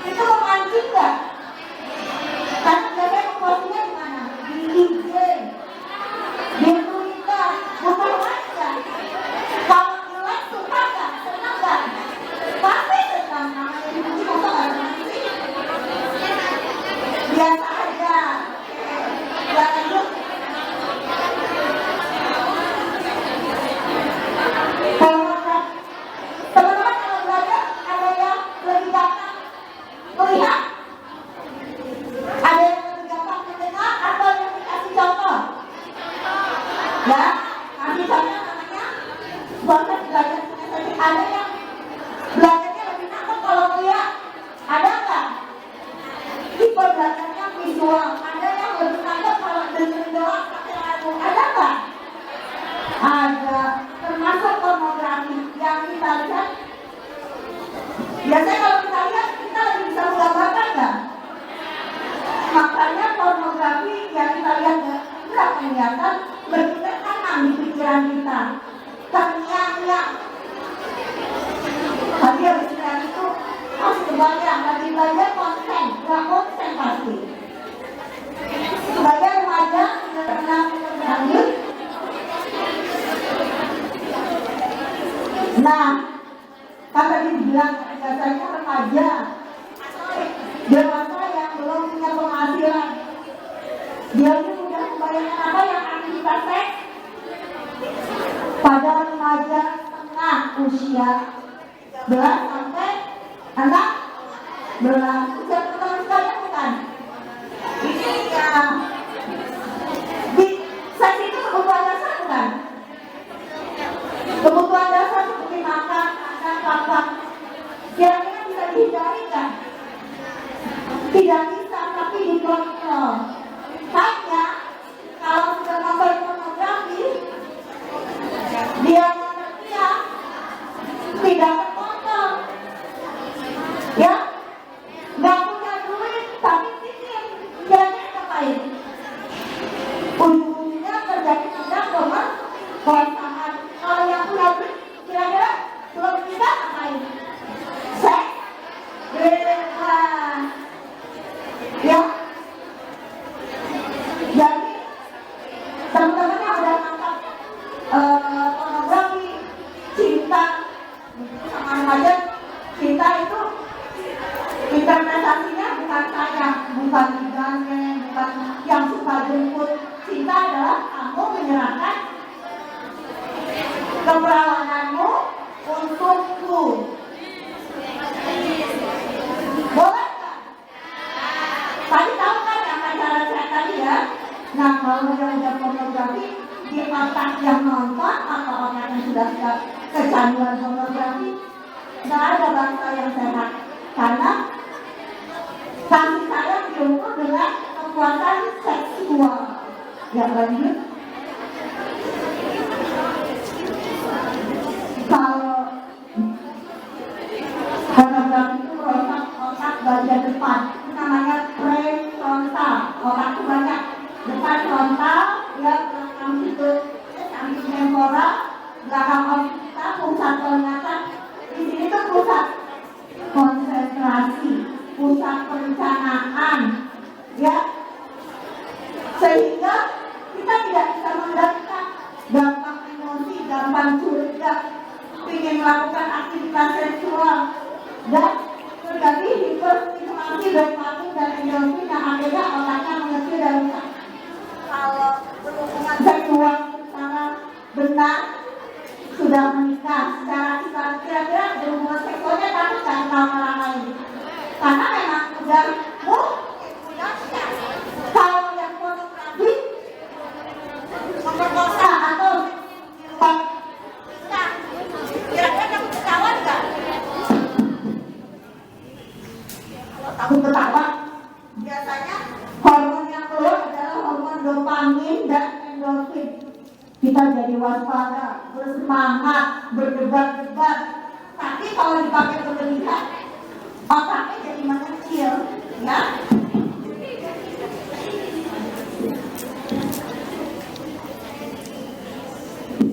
Itu memancing nggak? Karena biasanya postingnya di mana? Di IG, di Twitter, bukan aja. Kalau nilai suka nggak? Senang nggak? Pasti senang, namanya dipuji masa nggak senang sih? Biasa aja. Ya lanjut. Teman-teman kalau belajar ada yang lebih gampang melihat, ada yang lebih gampang mendengar, atau yang dikasih contoh? Ya, kasih contoh namanya proses belajar kinestetik. Ada yang belajarnya lebih nangkep kalau melihat, ada nggak? Tipe belajarnya visual. Ada yang lebih nangkep kalau dengerin doang pakai lagu, ada nggak? Ada. Termasuk pornografi yang kita lihat. Biasanya kalau kita lihat, kita lebih bisa menggambarkan nggak? Makanya pornografi yang kita lihat nggak kelihatan, berkenan di pikiran kita, terngiang-ngiang. Tapi habis itu harus kebayang, lagi belajar konsen, nggak konsen pasti. Sebagai remaja sudah pernah lanjut. Nah, kan tadi dibilang biasanya remaja, dewasa yang belum punya penghasilan, dia itu sudah membayangkan apa yang akan kita seks pada remaja tengah usia 13 sampai 16. Usia teman sekalian bukan? Ini ya di seks itu kebutuhan dasar bukan? Kebutuhan dasar seperti makan, papan, kira-kira bisa dihindari kan? Tidak bisa, tapi dikontrol. Hanya kalau sudah nonton pornografi, dia tidak terkontrol, ya, nggak punya duit tapi pikir, kira-kira ngapain? Ujung-ujungnya terjadi tindak pemerkosaan. Kalau yang punya duit, kira-kira belum bisa ngapain? Seks, bebas, ya. Jadi teman-teman yang udah nangkap pornografi, cinta sama remaja, cinta itu interpretasinya bukan saya, bukan digandeng, bukan yang suka jemput. Cinta adalah kamu menyerahkan keperawananmu untukku. Boleh nggak? Tadi tahu kan yang acara saya tadi ya? Nah, kalau yang udah pornografi di otak yang nonton atau otak yang sudah kecanduan pornografi, nggak ada bangsa yang sehat. Karena kasih sayang diukur dengan kekuatan seksual. Yang lanjut, kalau pornografi itu merusak otak bagian depan, itu namanya prefrontal. Otak itu banyak, depan frontal, ya belakang situ samping Menpora, belakang office kita pusat penglihatan. Di sini tuh pusat konsentrasi, pusat perencanaan, ya, sehingga kita tidak bisa mengendalikan, gampang emosi, gampang curiga, ingin melakukan aktivitas seksual, dan terjadi hiperstimulasi dopamin dan endorfin yang akhirnya otaknya mengecil dan rusak. Kalau berhubungan seksual secara benar sudah menikah, secara kira-kira berhubungan seksualnya takut kan sama orang lain, karena memang udah kalau yang pornografi memperkosa atau kira-kira kamu ketahuan nggak? Takut ketahuan, biasanya hormon yang keluar adalah hormon dopamin dan endorfin. Kita jadi waspada, bersemangat, berdebat-debat. Tapi kalau dipakai berlebihan, otaknya jadi mengecil, ya.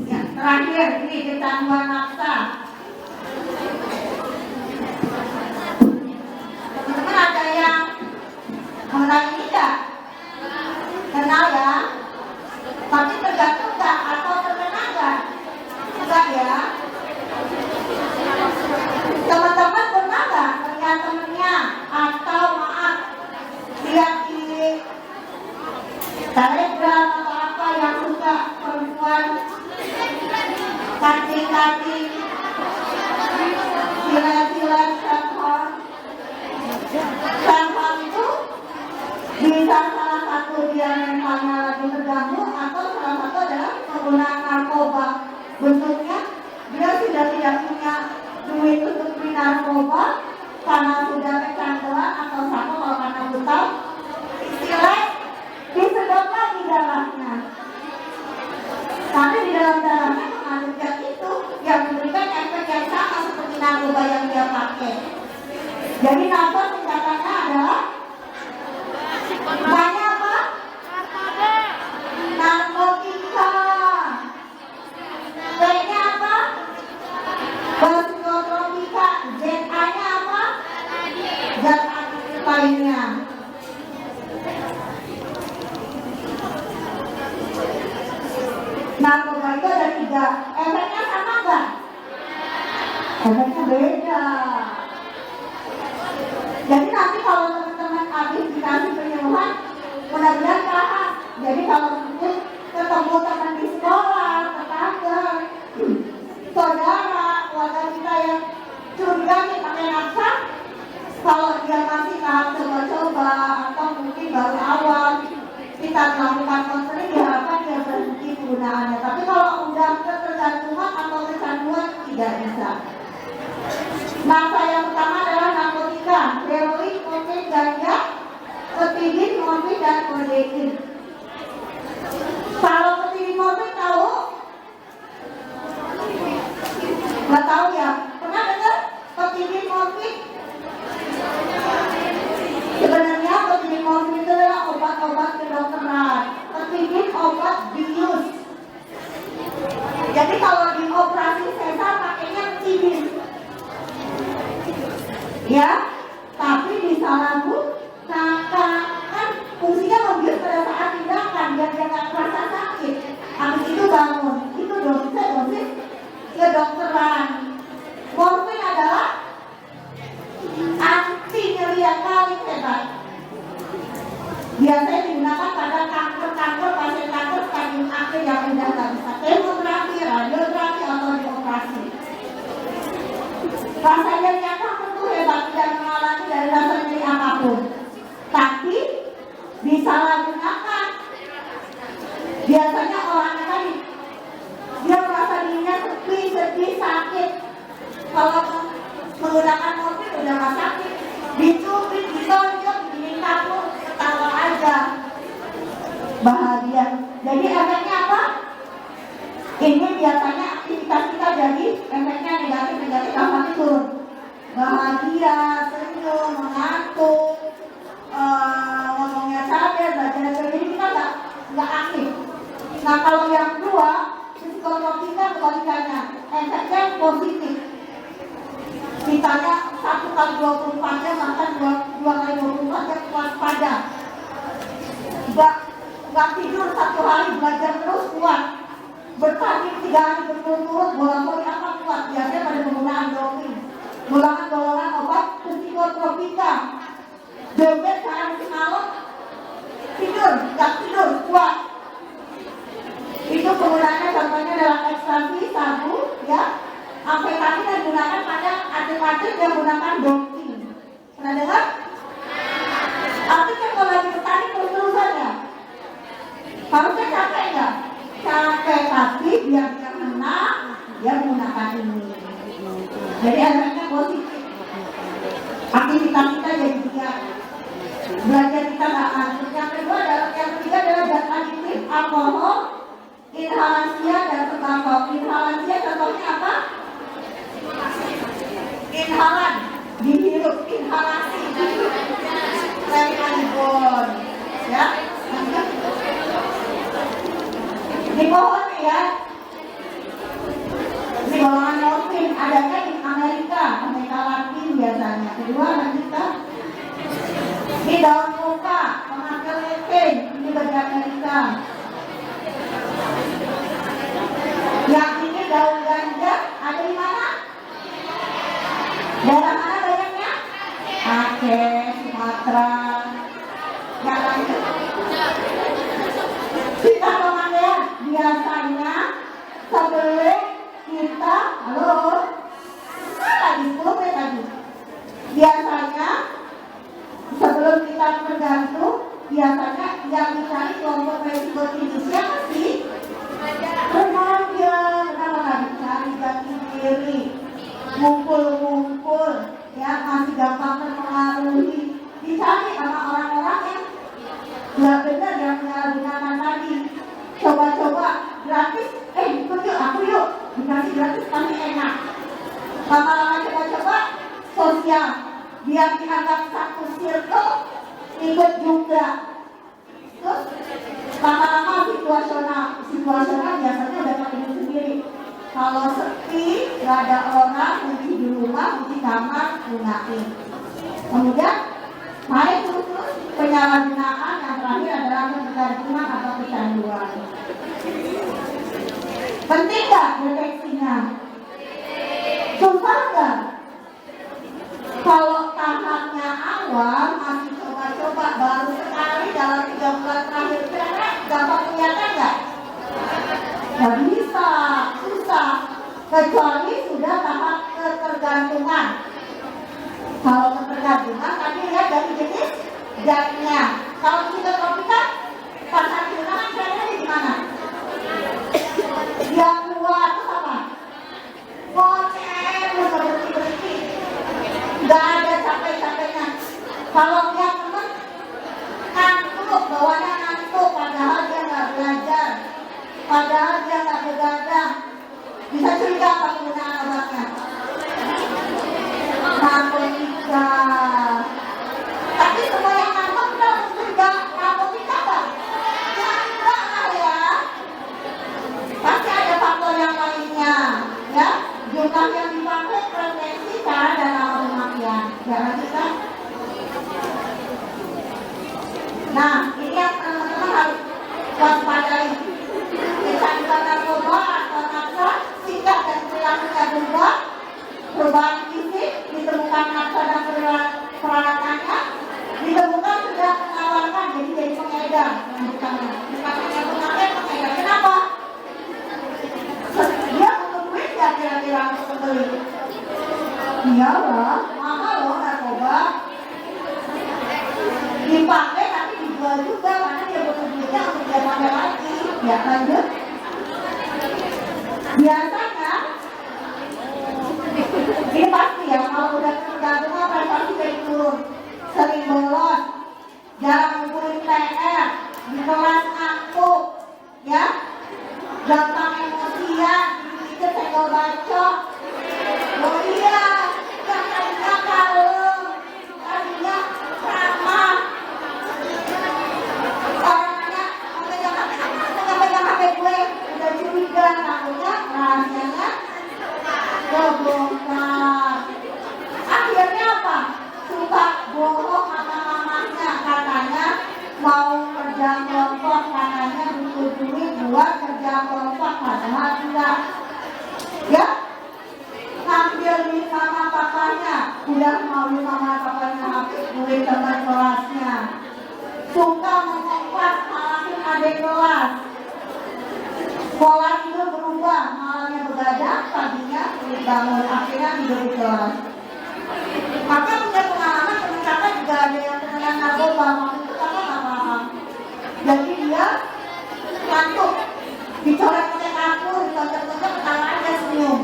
Ya, terakhir ini kecanduan nafsa. Teman-teman ada yang mengenal ini enggak? Kenal ya? Tapi tergantung enggak atau terkena enggak? Enggak ya? Teman-teman pernah enggak melihat temennya atau maaf lihat di Telegram atau apa yang suka perempuan kancing-kancing, silet-silet, self-harm itu bisa salah satu dia mentalnya lagi terganggu atau salah satu adalah penggunaan narkoba. Bentuknya dia sudah tidak punya duit untuk beli narkoba karena sudah kecanduan atau satu kalau karena buta silet disedot lagi darahnya. Tapi di dalam darahnya mengandung zat itu yang memberikan efek yang sama seperti narkoba yang dia pakai. Jadi narkoba singkatannya adalah banyak apa? Narkotika. Z-nya apa? Psikotropika. Z-A-nya apa? Zat aktif lainnya. Narkoba itu ada 3. Efeknya sama enggak? Efeknya beda. Jadi nanti kalau teman-teman habis dikasih penyuluhan, mudah-mudahan paham. Jadi kalau mungkin ketemu teman di sekolah, tetangga, saudara, keluarga kita yang curiga nih pakai nafsa, kalau dia masih tahap coba-coba atau mungkin baru awal, kita melakukan konseling diharapkan dia berhenti penggunaannya. Tapi kalau udah ketergantungan atau kecanduan tidak bisa. Nafsa yang pertama adalah narkotika, heroin, kokain, ganja, ketidin, morfin, dan kodein. Kalau ketidin, morfin tahu? Nggak tahu ya? Pernah dengar ketidin, morfin? Sebenarnya ketidin, morfin itu adalah obat-obat kedokteran. Ketidin obat bius. Jadi kalau di operasi sesar pakainya ketidin. Ya, tapi disalahgunakan kan fungsinya membius pada saat tindakan biar dia nggak merasa sakit. Habis itu bangun, itu dosis kedokteran. Morfin adalah anti nyeri yang paling hebat. Biasanya digunakan pada kanker pasien kanker stadium akhir yang sudah nggak bisa kemoterapi, radiografi atau dioperasi. Rasa nyeri yang tentu hebat, tidak mengalami dari rasa nyeri apapun, tapi disalahgunakan. Biasanya orangnya tadi dia merasa dirinya sepi, sedih, sakit. Kalau menggunakan morfin udah nggak sakit, dicubit, ditonjok, diminta pun ketawa aja, bahagia. Jadi efeknya apa? Ini biasanya aktivitas kita jadi efeknya negatif tapi turun. Bahagia, senyum, mengantuk, ngomongnya sadar, belajar. Jadi kita nggak aktif. Nah kalau yang kedua, psikotropika kebalikannya, efeknya positif. Misalnya 1 kali 24 jam, bahkan 2 kali 24 jam waspada. Gak tidur 1 hari, belajar terus kuat. Bertanding 3 hari berturut-turut, bola-bola apa kuat. Biasanya pada penggunaan doping. Golongan-golongan obat psikotropika. Joget sehari semalam, tidur, gak tidur, kuat. Itu penggunaannya contohnya adalah ekstasi, sabu, ya. Amfetamin yang digunakan pada atlet-atlet yang menggunakan doping. Pernah dengar? Artinya kalau lagi bertanding terus-terusan ya. Harusnya capek nggak? Capek, tapi biar dia menang, dia menggunakan ini. Jadi efeknya positif. Aktivitas kita jadi giat. Belajar kita nggak ngantuk. Yang ketiga adalah zat adiktif, alkohol, inhalansia dan tembakau. Inhalansia contohnya apa? Inhalan, dihirup, inhalasi, Raycon, ya. Di pohon ya. Di golongan morfin adanya di Amerika Latin biasanya. Kedua kita di daun muka, pemakai lepin, ini bagi Amerika. Yang ini daun ganja ada di mana? Daerah mana banyaknya? Aceh, Sumatera. Yang lanjut. Kita pemandian biasanya sebelum kita, halo, lagi 10 menit lagi. Biasanya sebelum kita tergantung, biasanya yang dicari kelompok resiko tinggi siapa sih? Remaja, kenapa nggak dicari jati diri, ngumpul-ngumpul, ya masih gampang terpengaruhi. Dicari sama orang-orang yang nggak benar yang menyalahgunakan tadi. Coba-coba gratis, ikut yuk, aku yuk, dikasih gratis pasti enak. Lama-lama coba-coba sosial, biar dianggap satu circle, ikut juga. Terus lama-lama situasional biasanya udah pakai diri sendiri. Kalau sepi, gak ada orang, mungkin di rumah, mungkin kamar, gunain. Kemudian naik terus penyalahgunaan, yang terakhir adalah ketergantungan atau kecanduan. Penting gak deteksinya? Susah gak? Kalau tahapnya awal masih coba-coba, baru sekali dalam 3 bulan terakhir, kira-kira gampang kelihatan gak? Gak bisa, susah. Kecuali sudah tahap ketergantungan. Kalau ketergantungan tadi lihat dari jenis zatnya. Kalau kita tropika pas tunangan kira-kira di mana? Dia keluar terus apa? Kocek, nggak berhenti. Nggak ada capek-capeknya. Kalau dia temen ngantuk, bawahnya ngantuk, padahal dia nggak belajar, padahal dia nggak begadang. Bisa curiga apa penggunaan obatnya? Narkotika. Tapi semua yang ngantuk kita harus curiga narkotika apa? Ya enggak lah ya. Pasti ada faktor yang lainnya, ya. Jumlah yang dipakai, frekuensi, cara dan nama pemakaian. Jangan kita. Nah, ini yang teman-teman harus waspadai. Kecanduan narkoba atau naksa, sikap dan perilakunya berubah, perubahan fisik, ditemukan naksa dan peralatannya, ditemukan sudah menawarkan jadi pengedar. Bukan pengedar. Kenapa? Dia untuk duit ya kira-kira untuk membeli. Iyalah, mahal loh narkoba. Dipakai tapi dijual juga karena dia butuh duitnya untuk dia pakai lagi. Ya lanjut. Biasanya ini pasti ya kalau udah tergantung prestasi jadi turun. Sering bolos, jarang ngumpulin PR, di kelas ngantuk, ya. Gampang emosian, dikit senggol bacok. Oh iya, yang tadinya kalem, tadinya ramah. Orangnya memegang HP Dia mau sama kakaknya Hafiz, murid teman kelasnya. Suka mengongkos halangin adik kelas. Pola tidur berubah, malamnya begadang, paginya bangun, akhirnya tidur di kelas. Maka punya pengalaman teman kakak juga ada yang kena narkoba, waktu itu kakak nggak paham. Jadi dia ngantuk, dicoret pakai kasur, ditonjok-tonjok, ketawa aja senyum.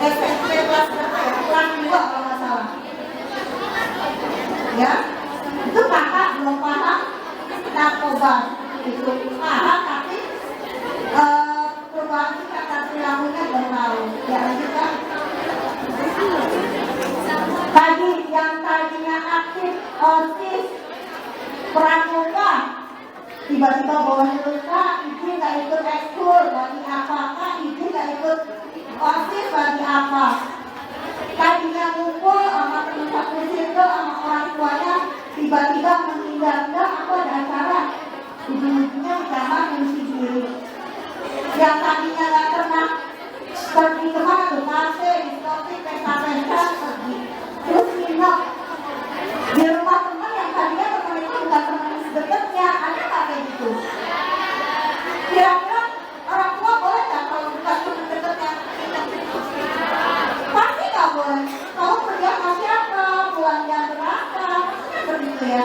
SMP kelas berapa ya? Kelas 2 kalau nggak salah. Ya, itu kakak belum paham narkoba. Itu paham tapi perubahan sikap dan perilakunya belum tahu. Ya lanjutkan. Tadi yang tadinya aktif OSIS pramuka tiba-tiba bawa luka, izin nggak ikut ekskul, bagi apa? Izin nggak ikut OSIS, bagi apa? Tadinya ngumpul sama teman satu circle sama orang tuanya, tiba-tiba menghindar, aku ada acara, ujung-ujungnya jangan mengisi diri. Yang tadinya nggak pernah pergi kemana tuh, kafe, diskotik, pesta-pesta, pergi. Terus nginep di rumah teman yang tadinya teman itu bukan teman dekatnya, ada nggak kayak gitu? Kira-kira orang tua boleh nggak kalau bukan teman dekatnya? Pasti nggak boleh. Kamu pergi sama siapa? Pulang jam berapa? Maksudnya begitu ya.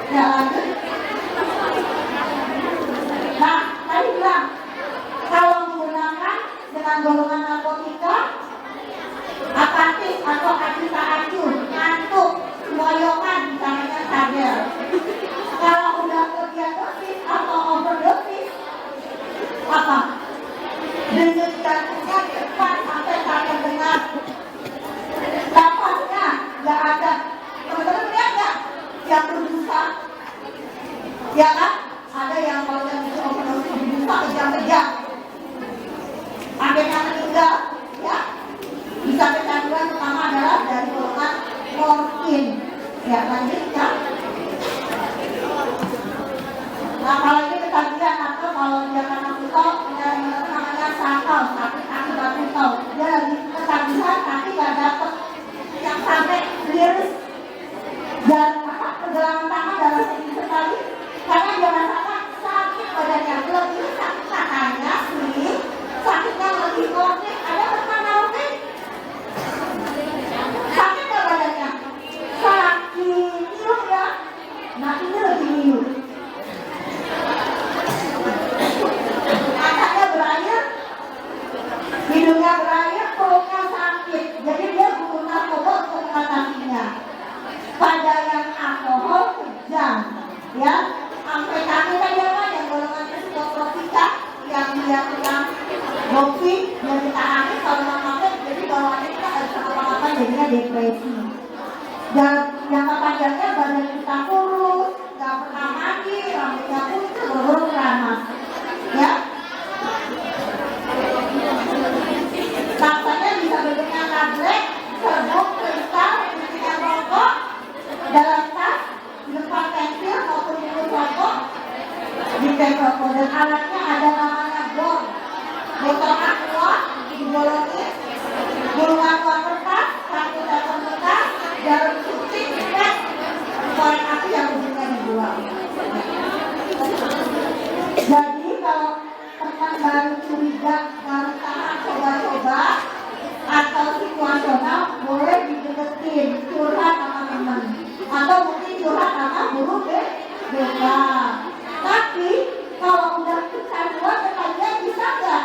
Ya lanjut. Nah, tadi bilang kalau menggunakan dengan golongan narkotika, apatis atau acuh-acuh, ngantuk, moyokan, misalnya sadar. Kalau udah kelebihan dosis atau overdosis, apa? Denyut jantungnya cepat sampai tak terdengar. Napasnya nggak ada. Teman-teman lihat nggak? Yang berbusa, ya kan? Ada yang kalau yang itu overdosis berbusa kejang-kejang. Akhirnya meninggal, ya. Bisa kecanduan pertama adalah dari golongan morfin. Ya lanjutkan. Nah kalau ini kecanduan atau kalau dia karena putau, namanya sakau, sakit kaki gak putau. Dia lagi kecanduan tapi gak dapet yang sampai liris dan pergelangan tangan dalam segi sekali karena dia rasakan sakit badannya. Lebih sakit katanya sih, sakitnya lebih kronik. Ada pernah mungkin sakit gak badannya? Sakit minum ya. Nah ini lebih minum. Matanya berair, hidungnya berair, perutnya sakit. Jadi dia butuh narkoba untuk mengatasinya. Pada yang alkohol kejam, ya. Amfetamin saja kan yang golongan psikotropika yang dia tentang doping dan ditaati kalau memakai, jadi bawaannya kita harus apa-apa jadinya depresi. Dan yang panjangnya badan kita kurus, nggak pernah mandi, rambutnya putih, berurut keramas, ya. Rasanya bisa bentuknya tablet, serbuk, kristal, isinya rokok, dalam tas, di depan pensil maupun buku rokok, di rokok dan alatnya ada namanya bor, botol aqua, dibolongin, gulungan uang kertas, kartu telepon bekas, jarum suntik, dan korek api yang ujungnya dibuang. Jadi kalau teman baru curiga, baru tahan coba-coba atau situasional, boleh dideketin, curhat sama teman atau mungkin curhat sama guru BK. Tapi kalau udah kecanduan, kalian bisa nggak?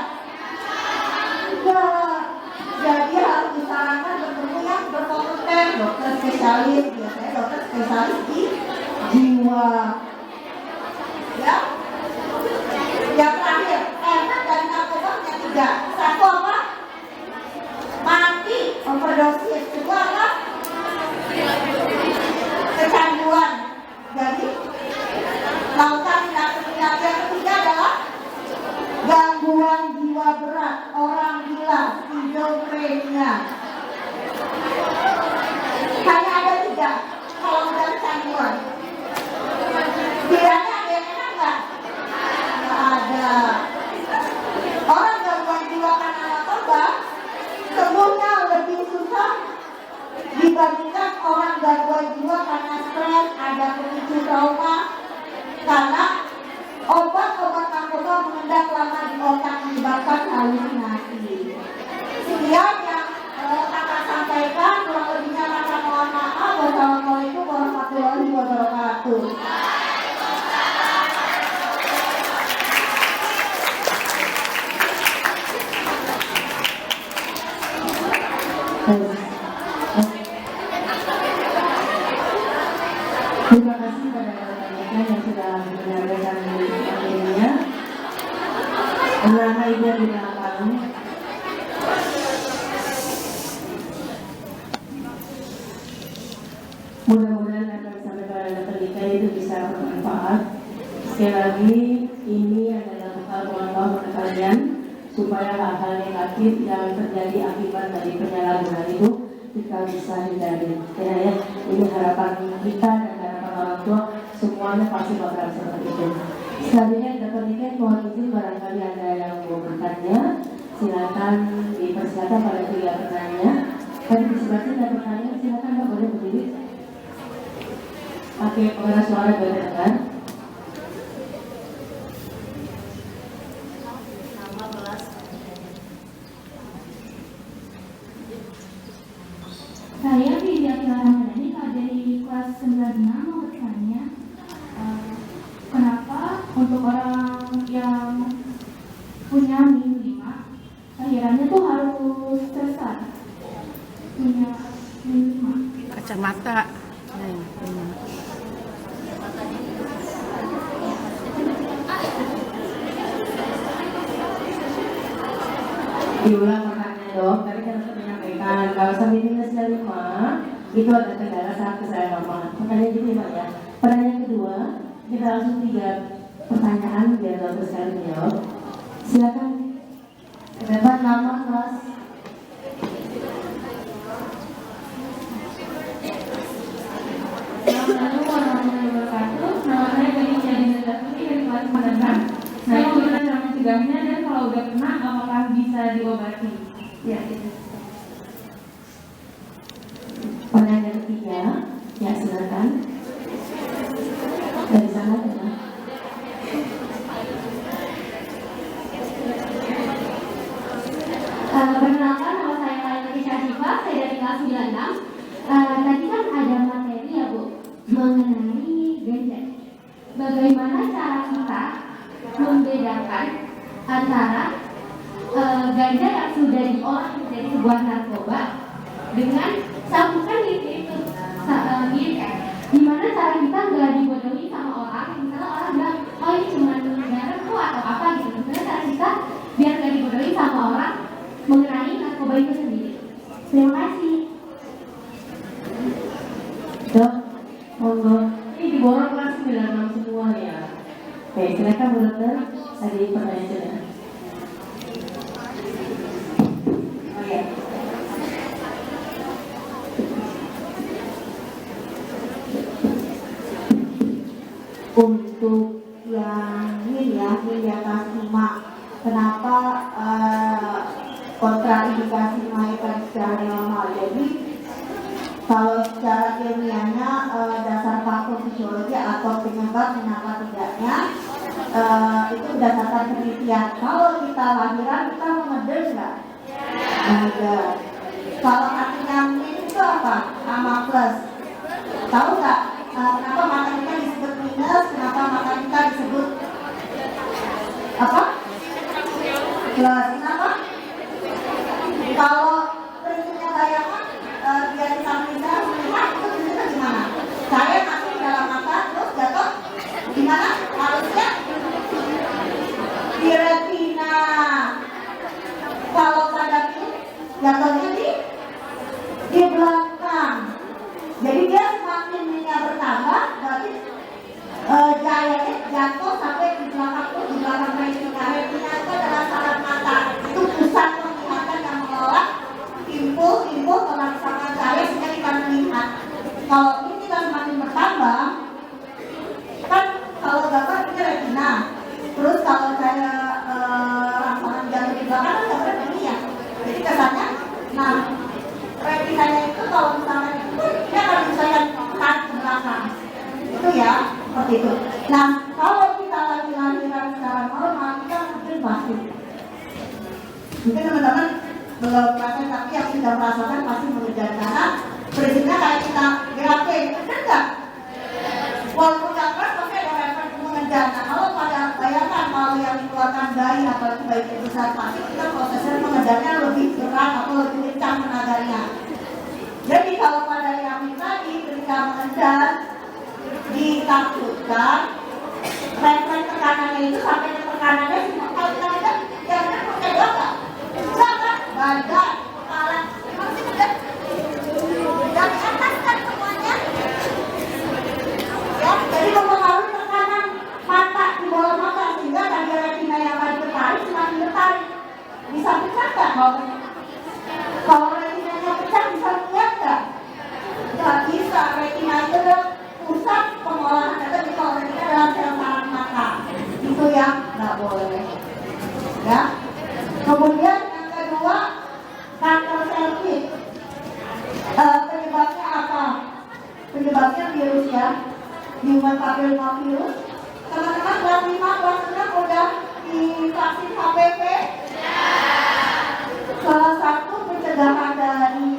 Enggak. Jadi harus disarankan bertemu yang berkompeten, dokter spesialis, biasanya dokter spesialis di jiwa. Ya. Yang terakhir, efek dari narkoba yang 3. Satu apa? Mati, overdosis. Kedua apa? Kecanduan. Jadi lautan tindak yang ketiga adalah gangguan jiwa berat, orang gila, skizofrenia. Hanya ada 3 kalau udah kecanduan. Kiranya ada yang enak nggak? Nggak ada. Orang gangguan jiwa karena narkoba sembuhnya lebih susah halusinasi. Sekian yang kakak sampaikan, kurang lebihnya kakak mohon maaf. Wassalamualaikum warahmatullahi wabarakatuh. Terima kasih pada rekan-rekan yang sudah menyampaikan materinya. Anak Aida di belakang. Mudah-mudahan apa yang disampaikan oleh pendidikan itu bisa bermanfaat. Sekali lagi, ini adalah bekal pengetahuan untuk kalian supaya hal-hal negatif yang terjadi akibat dari penyalahgunaan itu kita bisa hindari. Ya, ini harapan kita dan harapan orang tua, semuanya pasti bakal seperti itu. Selanjutnya kita pendidikan, mohon izin barangkali ada yang mau bertanya, silakan dipersilakan pada tiga penanya. Tadi di sebelah sini ada pertanyaan, silakan Pak, boleh berdiri. Pakai pengeras suara biar dengar. Saya Vidya Ramadhani dari kelas 96 mau bertanya, kenapa untuk orang yang punya min 5 akhirannya tuh harus sesat punya min 5? Kacamata. Diulang pertanyaan dong, tadi kan sudah menyampaikan kalau sampai minus 5 itu ada kendala saat kesalahpahaman. Pertanyaan jadi Pak ya. Pertanyaan kedua, kita langsung 3 pertanyaan biar Bapak sekali menjawab. Silakan. Dapat nama kelas. Assalamualaikum warahmatullahi wabarakatuh. Nama saya Gading Jadina Daturi dari kelas 96. Saya mau bertanya cara mencegahnya dan kalau udah kena apakah bisa diobati? Ya, itu. Pertanyaan ketiga, ya silakan. Dari sana ya. Perkenalkan, nama saya Laila Syifa, saya dari kelas 96. Tadi kan ada materi ya Bu mengenai ganja. Bagaimana cara kita membedakan antara ganja yang sudah diolah menjadi sebuah narkoba dengan sabu kan itu gimana cara kita nggak dibodohi sama orang, misalnya orang bilang oh ini cuma garam kok atau apa gitu. Gimana cara kita biar nggak dibodohi sama orang mengenai narkoba itu sendiri. Terima kasih. Dok, monggo. Ini diborong kelas 96 semua ya. Oke, silakan Bu Dokter. Tadi pertanyaan sudah. Oh ya. Untuk yang ini ya, min di atas 5, kenapa kontraindikasi menaikkan secara normal? Jadi kalau secara kimianya dasar faktor fisiologi atau penyebab kenapa tidaknya itu berdasarkan penelitian. Kalau kita lahiran kita mengeder nggak? Mengeder. Kalau artinya min itu apa? Sama plus. Tahu nggak kenapa mata kita disebut minus? Kenapa mata kita disebut apa? Plus. Kenapa? Kalau prinsipnya bayangan dia di samping saya melihat itu prinsipnya gimana? Saya masuk di dalam mata terus jatuh gimana? Harusnya di retina. Kalau pada ini jatuhnya di belakang. Jadi dia semakin minyak bertambah, berarti cahayanya jatuh sampai di belakang tuh, di belakang retina. Retina itu adalah saraf mata. Itu pusat penglihatan yang mengelola impul pelaksanaan cahaya sehingga kita melihat. Kalau ini kita semakin bertambah, kan kalau gambar ini retina. Terus kalau saya rangsangan jatuh di belakang kan gambar ini ya. Jadi kesannya, nah retinanya itu kalau misalnya itu dia akan misalkan ke belakang. Itu ya, seperti itu. Nah, kalau kita lagi lahiran secara normal, kita mungkin pasti Mungkin teman-teman belum merasakan, tapi yang sudah merasakan pasti mengejar, karena prinsipnya kayak kita gerakin, benar nggak? Walaupun nggak keras, pasti ada refleks mengejar. Nah, kalau pada bayangkan kalau yang dikeluarkan bayi, apalagi bayi besar, pasti kita prosesnya mengejarnya lebih berat atau lebih kencang tenaganya. Jadi kalau pada yang tadi ketika mengejar ditakutkan, refleks tekanannya itu sampai ke tekanannya semua. Kalau kita ngejar, jangan pakai doa, jangan badan, kepala, masih ngejar dari atas kan semuanya. Ya, jadi mempengaruhi tekanan mata di bawah mata sehingga tadi retina yang tadi tertarik semakin tertarik. Bisa pecah nggak? Kalau retinanya pecah bisa melihat nggak? Nggak bisa. Retina itu adalah pusat pengolahan data. Jadi kalau retina adalah sel saraf mata, itu yang nggak boleh. Ya. Kemudian yang kedua, kanker serviks. Penyebabnya apa? Penyebabnya virus ya. Human papillomavirus. Teman-teman kelas 5, kelas 6 udah divaksin HPV? Salah satu pencegahan dari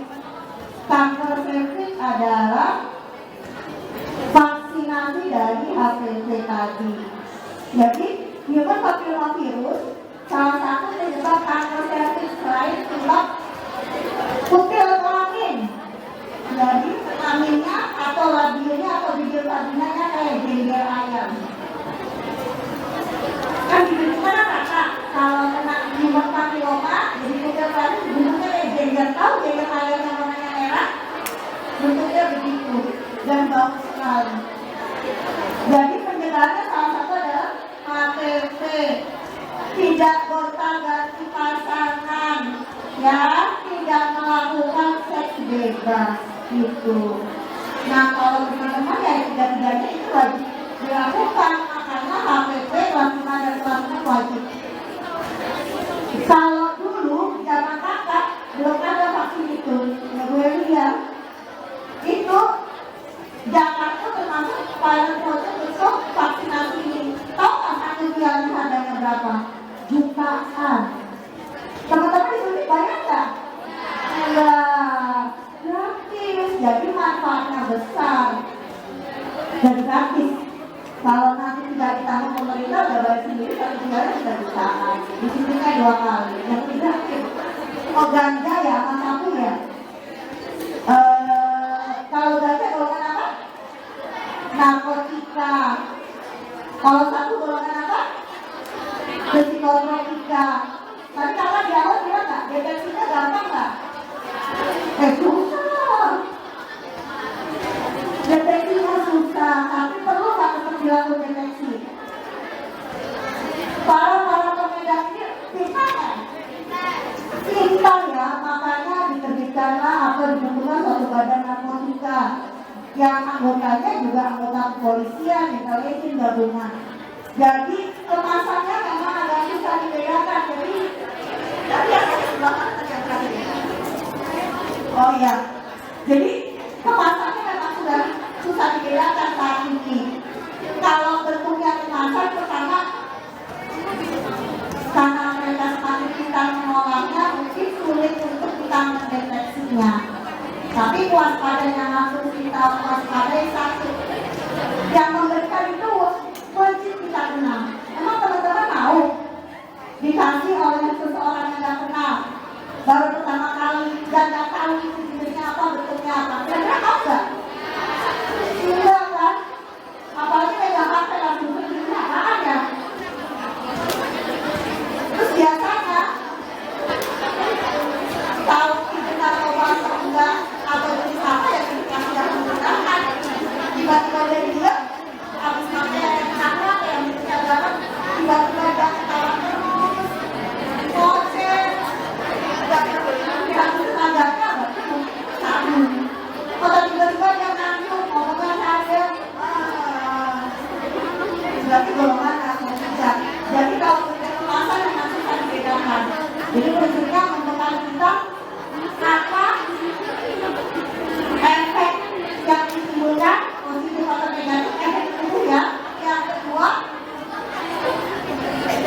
kanker serviks adalah vaksinasi dari HPV tadi. Jadi human papillomavirus salah satu penyebab kanker serviks selain penyebab kutil kelamin. Jadi kelaminnya atau labialnya atau bibir vaginanya kayak gender ayam. Kan bibir mana kakak? Kalau kena human papilloma, jadi kutil kelamin bentuknya kayak gender. Tahu gender ayam yang warnanya merah? Bentuknya begitu dan bau sekali. Jadi pencegahannya salah satu adalah HPV. Tidak gonta-ganti pasangan, ya, tidak melakukan seks bebas itu. Nah, kalau teman-teman ya tiga-tiganya itu wajib dilakukan, makanya HPV kelas 5 dan kelas 6 wajib. Kalau dulu zaman kakak belum ada vaksin itu, ya gue lihat itu Jakarta termasuk pilot project untuk vaksinasi ini. Tahu nggak satu biaya harganya berapa? Jutaan. Teman-teman disuntik bayar nggak? Enggak, gratis. Jadi manfaatnya besar dan gratis. Kalau nanti tidak ditanggung pemerintah udah bayar sendiri, tapi tinggalnya sudah jutaan. Disuntiknya 2 kali. Yang gratis. Oh ganja ya, mas aku ya. Kalau ganja golongan apa? Narkotika. Kalau satu golongan apa? Psikotropika. Tapi kakak di awal bilang nggak, deteksinya gampang nggak? Susah. Deteksinya susah, tapi perlu nggak tetap dilakukan deteksi? Para pengedar ini pintar kan? Pintar ya, makanya diterbitkanlah atau dibentukkan suatu badan narkotika yang anggotanya juga anggota kepolisian, intelijen, gabungan. Jadi kemasannya memang agak susah dibedakan. Jadi tadi yang sebelah mana yang terakhir? Oh iya. Jadi kemasannya memang sudah susah dibedakan saat ini. Kalau bentuknya kemasan pertama karena mereka semakin pintar mengolahnya, mungkin sulit untuk kita mendeteksinya. Tapi waspada yang harus kita waspadai satu, yang memberikan itu wajib kita kenal. Emang teman-teman tahu dikasih oleh seseorang yang nggak kenal, baru pertama kali dan nggak tahu itu jenisnya apa, bentuknya apa, kira-kira tahu nggak? Enggak kan? Apalagi megang HP langsung bentuknya apaan ya? Terus biasanya tahu itu narkoba atau enggak atau jenis apa ya kita sudah menggunakan, tiba-tiba dari dia habis pakai yang anak yang bentuknya garam, tiba-tiba dia ketawa terus kocek, dan habis tenaganya berarti satu. Kalau tiba-tiba dia nanggung ngomongnya saya berarti golongan narkotika. Jadi kalau kita kemasan yang masih bisa dibedakan. Jadi prinsipnya menentukan kita apa efek yang ditimbulkan, positif atau negatif, efek itu ya. Yang kedua,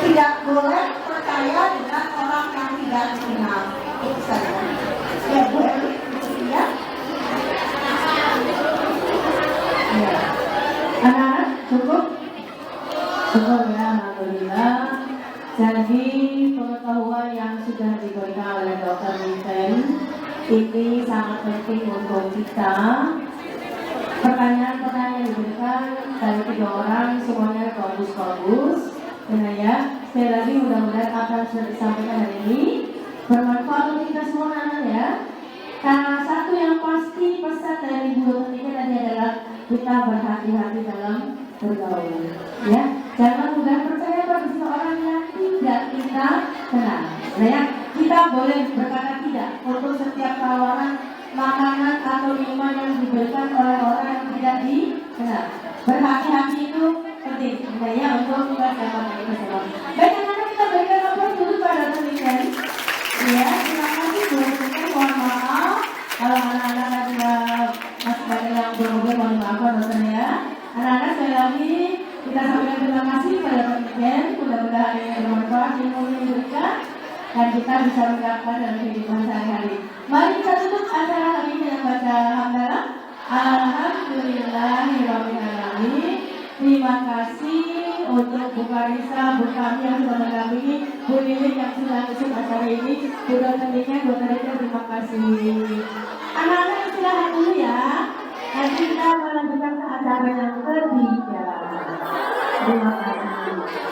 tidak boleh percaya dengan orang yang tidak Dari pengetahuan yang sudah diberikan oleh Dr. Vincent, ini sangat penting untuk kita. Pertanyaan-pertanyaan yang diberikan dari 3 orang semuanya bagus-bagus. Nah ya, sekali lagi mudah-mudahan apa yang sudah disampaikan hari ini bermanfaat untuk kita semua anak ya. Karena satu yang pasti pesan dari Bu Dr. Vincent tadi adalah kita berhati-hati dalam bergaul. Ya, jangan mudah percaya pada seseorang yang tidak kita kenal. Nah ya, kita boleh berkata tidak untuk setiap tawaran makanan atau minuman yang diberikan oleh orang yang tidak dikenal. Berhati-hati itu penting. Nah ya, untuk kita dapat bersama. Baik anak-anak, kita berikan aplaus dulu pada Dr. Vincent. Ya, terima kasih Bu Dr. Vincent. Mohon maaf kalau anak-anak ada masih banyak yang belum mohon maaf Dr. ya. Anak-anak sekali lagi kita sampaikan terima kasih pada Dr. Vincent. Mudah-mudahan ini bermanfaat ilmu yang diberikan dan kita bisa menerapkan dalam kehidupan sehari-hari. Mari kita tutup acara hari ini dengan baca hamdalah. Alhamdulillahirrahmanirrahim. Terima kasih untuk Bu Karisa, Bu Kami yang sudah mendampingi, Bu Lili yang sudah ngisi acara ini, Bu Dr. Vincent, Bu Dr. terima kasih. Anak-anak istirahat dulu ya. Nanti kita melanjutkan ke acara yang ketiga. Terima kasih.